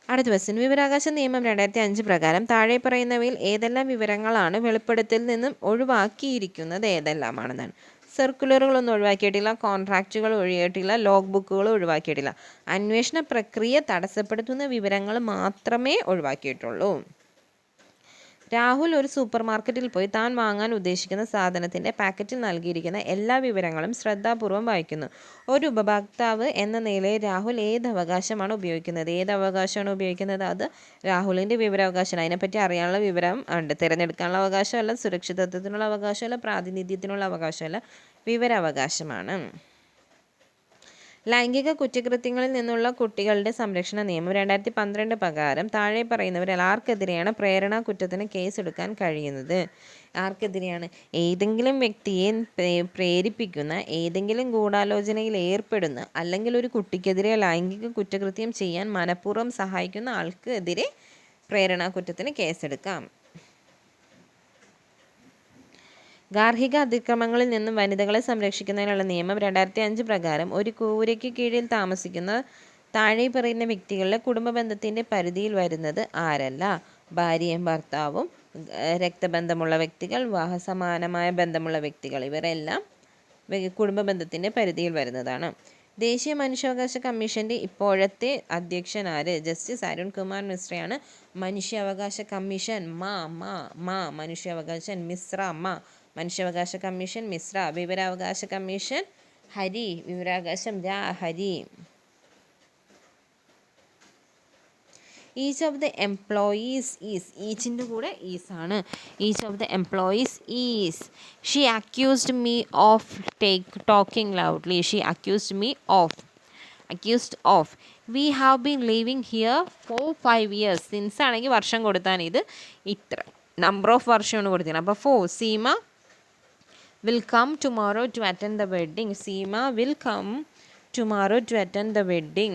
അടുത്ത ക്വസ്റ്റ്യൻ. വിവരാവകാശ നിയമം 2005 പ്രകാരം താഴെ പറയുന്നവയിൽ ഏതെല്ലാം വിവരങ്ങളാണ് വെളിപ്പെടുത്തലിൽ നിന്നും ഒഴിവാക്കിയിരിക്കുന്നത് ഏതെല്ലാമാണെന്നാണ്? സർക്കുലറുകളൊന്നും ഒഴിവാക്കിയിട്ടില്ല, കോൺട്രാക്റ്റുകൾ ഒഴിവാക്കിയിട്ടില്ല, ലോഗ് ബുക്കുകൾ ഒഴിവാക്കിയിട്ടില്ല. അന്വേഷണ പ്രക്രിയ തടസ്സപ്പെടുത്തുന്ന വിവരങ്ങൾ മാത്രമേ ഒഴിവാക്കിയിട്ടുള്ളൂ. രാഹുൽ ഒരു സൂപ്പർ മാർക്കറ്റിൽ പോയി താൻ വാങ്ങാൻ ഉദ്ദേശിക്കുന്ന സാധനത്തിൻ്റെ പാക്കറ്റിൽ നൽകിയിരിക്കുന്ന എല്ലാ വിവരങ്ങളും ശ്രദ്ധാപൂർവം വായിക്കുന്നു. ഒരു ഉപഭോക്താവ് എന്ന നിലയിൽ രാഹുൽ ഏത് അവകാശമാണ് ഉപയോഗിക്കുന്നത്? അത് രാഹുലിൻ്റെ വിവരാവകാശമാണ്. അതിനെപ്പറ്റി അറിയാനുള്ള വിവരം ഉണ്ട്. തിരഞ്ഞെടുക്കാനുള്ള അവകാശമല്ല, സുരക്ഷിതത്വത്തിനുള്ള അവകാശമല്ല, പ്രാതിനിധ്യത്തിനുള്ള അവകാശമല്ല, വിവരാവകാശമാണ്. ലൈംഗിക കുറ്റകൃത്യങ്ങളിൽ നിന്നുള്ള കുട്ടികളുടെ സംരക്ഷണ നിയമം 2012 പ്രകാരം താഴെ പറയുന്നവരിൽ ആർക്കെതിരെയാണ് പ്രേരണ കുറ്റത്തിന് കേസെടുക്കാൻ കഴിയുന്നത്? ആർക്കെതിരെയാണ്? ഏതെങ്കിലും വ്യക്തിയെ പ്രേരിപ്പിക്കുന്ന, ഏതെങ്കിലും ഗൂഢാലോചനയിൽ ഏർപ്പെടുന്ന, അല്ലെങ്കിൽ ഒരു കുട്ടിക്കെതിരെ ലൈംഗിക കുറ്റകൃത്യം ചെയ്യാൻ മനഃപൂർവ്വം സഹായിക്കുന്ന ആൾക്കെതിരെ പ്രേരണ കുറ്റത്തിന് കേസെടുക്കാം. ഗാർഹിക അതിക്രമങ്ങളിൽ നിന്നും വനിതകളെ സംരക്ഷിക്കുന്നതിനുള്ള നിയമം 2005 പ്രകാരം ഒരു കൂരയ്ക്ക് കീഴിൽ താമസിക്കുന്ന താഴെ പറയുന്ന വ്യക്തികളുടെ കുടുംബ ബന്ധത്തിൻ്റെ പരിധിയിൽ വരുന്നത് ആരല്ല? ഭാര്യയും ഭർത്താവും, രക്തബന്ധമുള്ള വ്യക്തികൾ, വിവാഹസമാനമായ ബന്ധമുള്ള വ്യക്തികൾ, ഇവരെല്ലാം കുടുംബ ബന്ധത്തിൻ്റെ പരിധിയിൽ വരുന്നതാണ്. ദേശീയ മനുഷ്യാവകാശ കമ്മീഷൻ്റെ ഇപ്പോഴത്തെ അധ്യക്ഷൻ ആര്? ജസ്റ്റിസ് അരുൺ കുമാർ മിശ്രയാണ്. മനുഷ്യാവകാശ കമ്മീഷൻ മനുഷ്യാവകാശൻ മിശ്ര മനുഷ്യാവകാശ കമ്മീഷൻ മിശ്ര. വിവരാവകാശ കമ്മീഷൻ ഹരി. വിവരാവകാശം Hari. Each of the employees is. ഈച്ചിൻ്റെ കൂടെ ഈസ് ആണ്. Each of the employees is. She accused me of talking loudly. She accused me of. Accused of. We have been living here for 5 years. Since ആണെങ്കിൽ വർഷം കൊടുത്താണ്. ഇത് ഇത്ര number of വർഷമാണ് കൊടുത്തിരിക്കുന്നത്. അപ്പോൾ 4. Seema will come tomorrow to attend the wedding. Seema will come tomorrow to attend the wedding.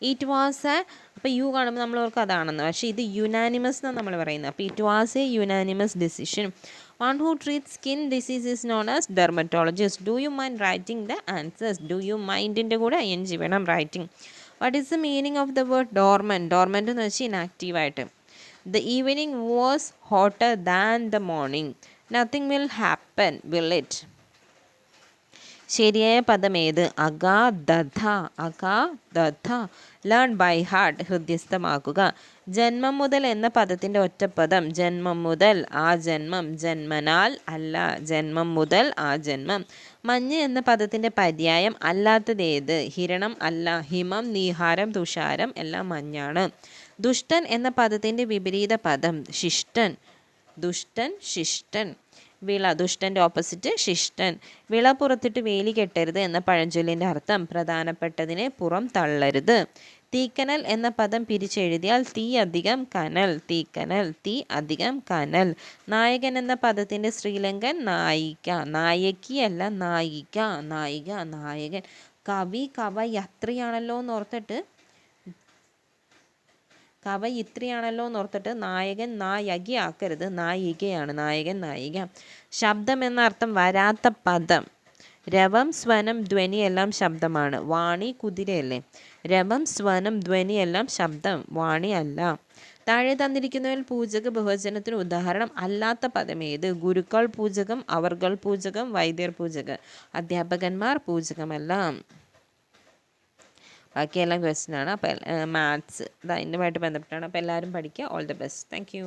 It was A, അപ്പോൾ U കാണുമ്പോൾ നമ്മൾ ഓർക്ക് അതാണെന്ന്, പക്ഷേ ഇത് യുനാനിമസ് എന്നാണ് നമ്മൾ പറയുന്നത്. അപ്പോൾ it was a unanimous decision. One who treat skin disease is known as dermatologist. Do you mind writing the answers? Do you മൈൻഡിൻ്റെ കൂടെ ING വേണം writing. What is the meaning of the word dormant? Dormant എന്ന് വെച്ചാൽ ഇനാക്റ്റീവായിട്ട്. The evening was hotter than the morning. Nothing will happen will it? ശരിയായ പദം ഏത്? അഗാധ. Learn by heart. ഹൃദ്യസ്ഥമാക്കുക. ജന്മം മുതൽ എന്ന പദത്തിൻ്റെ ഒറ്റപ്പദം. ജന്മം മുതൽ, ആ ജന്മം. ജന്മനാൽ അല്ല, ജന്മം മുതൽ, ആ ജന്മം. മഞ്ഞ് എന്ന പദത്തിൻ്റെ പര്യായം അല്ലാത്തത് ഏത്? ഹിരണം അല്ല, ഹിമം, നീഹാരം, തുഷാരം എല്ലാം മഞ്ഞാണ്. ദുഷ്ടൻ എന്ന പദത്തിൻ്റെ വിപരീത പദം. ശിഷ്ടൻ. ദുഷ്ടൻ, ശിഷ്ടൻ. വിള. ദുഷ്ടൻ്റെ ഓപ്പോസിറ്റ് ശിഷ്ടൻ. വിള പുറത്തിട്ട് വേലി കെട്ടരുത് എന്ന പഴഞ്ചൊല്ലിൻ്റെ അർത്ഥം പ്രധാനപ്പെട്ടതിനെ പുറം തള്ളരുത്. തീക്കനൽ എന്ന പദം പിരിച്ചെഴുതിയാൽ തീ അധികം കനൽ. തീക്കനൽ, തീ അധികം കനൽ. നായകൻ എന്ന പദത്തിൻ്റെ സ്ത്രീലിംഗൻ നായിക. നായകി അല്ല, നായിക. നായിക, നായകൻ. കവി, കവയത്രിയാണല്ലോ എന്നോർത്തിട്ട് കവയിത്രിയാണല്ലോ എന്നോർത്തിട്ട് നായകൻ നായകി ആക്കരുത്. നായികയാണ്. നായകൻ, നായിക. ശബ്ദം എന്ന അർത്ഥം വരാത്ത പദം. രവം, സ്വനം, ധ്വനി എല്ലാം ശബ്ദമാണ്. വാണി കുതിരയല്ലേ? രവം, സ്വനം, ധ്വനി എല്ലാം ശബ്ദം, വാണി അല്ല. താഴെ തന്നിരിക്കുന്നവയിൽ പൂജക ബഹുവചനത്തിന് ഉദാഹരണം അല്ലാത്ത പദം ഏത്? ഗുരുക്കൾ പൂജകം, അവർകൾ പൂജകം, വൈദ്യർ പൂജകം. അധ്യാപകന്മാർ പൂജകമല്ല. ബാക്കിയെല്ലാം ക്വസ്റ്റ്യൻ ആണ്. അപ്പോൾ മാത്സ് അതിൻ്റെമായിട്ട് ബന്ധപ്പെട്ടാണ്. അപ്പോൾ എല്ലാവരും പഠിക്കുക. All the best. Thank you.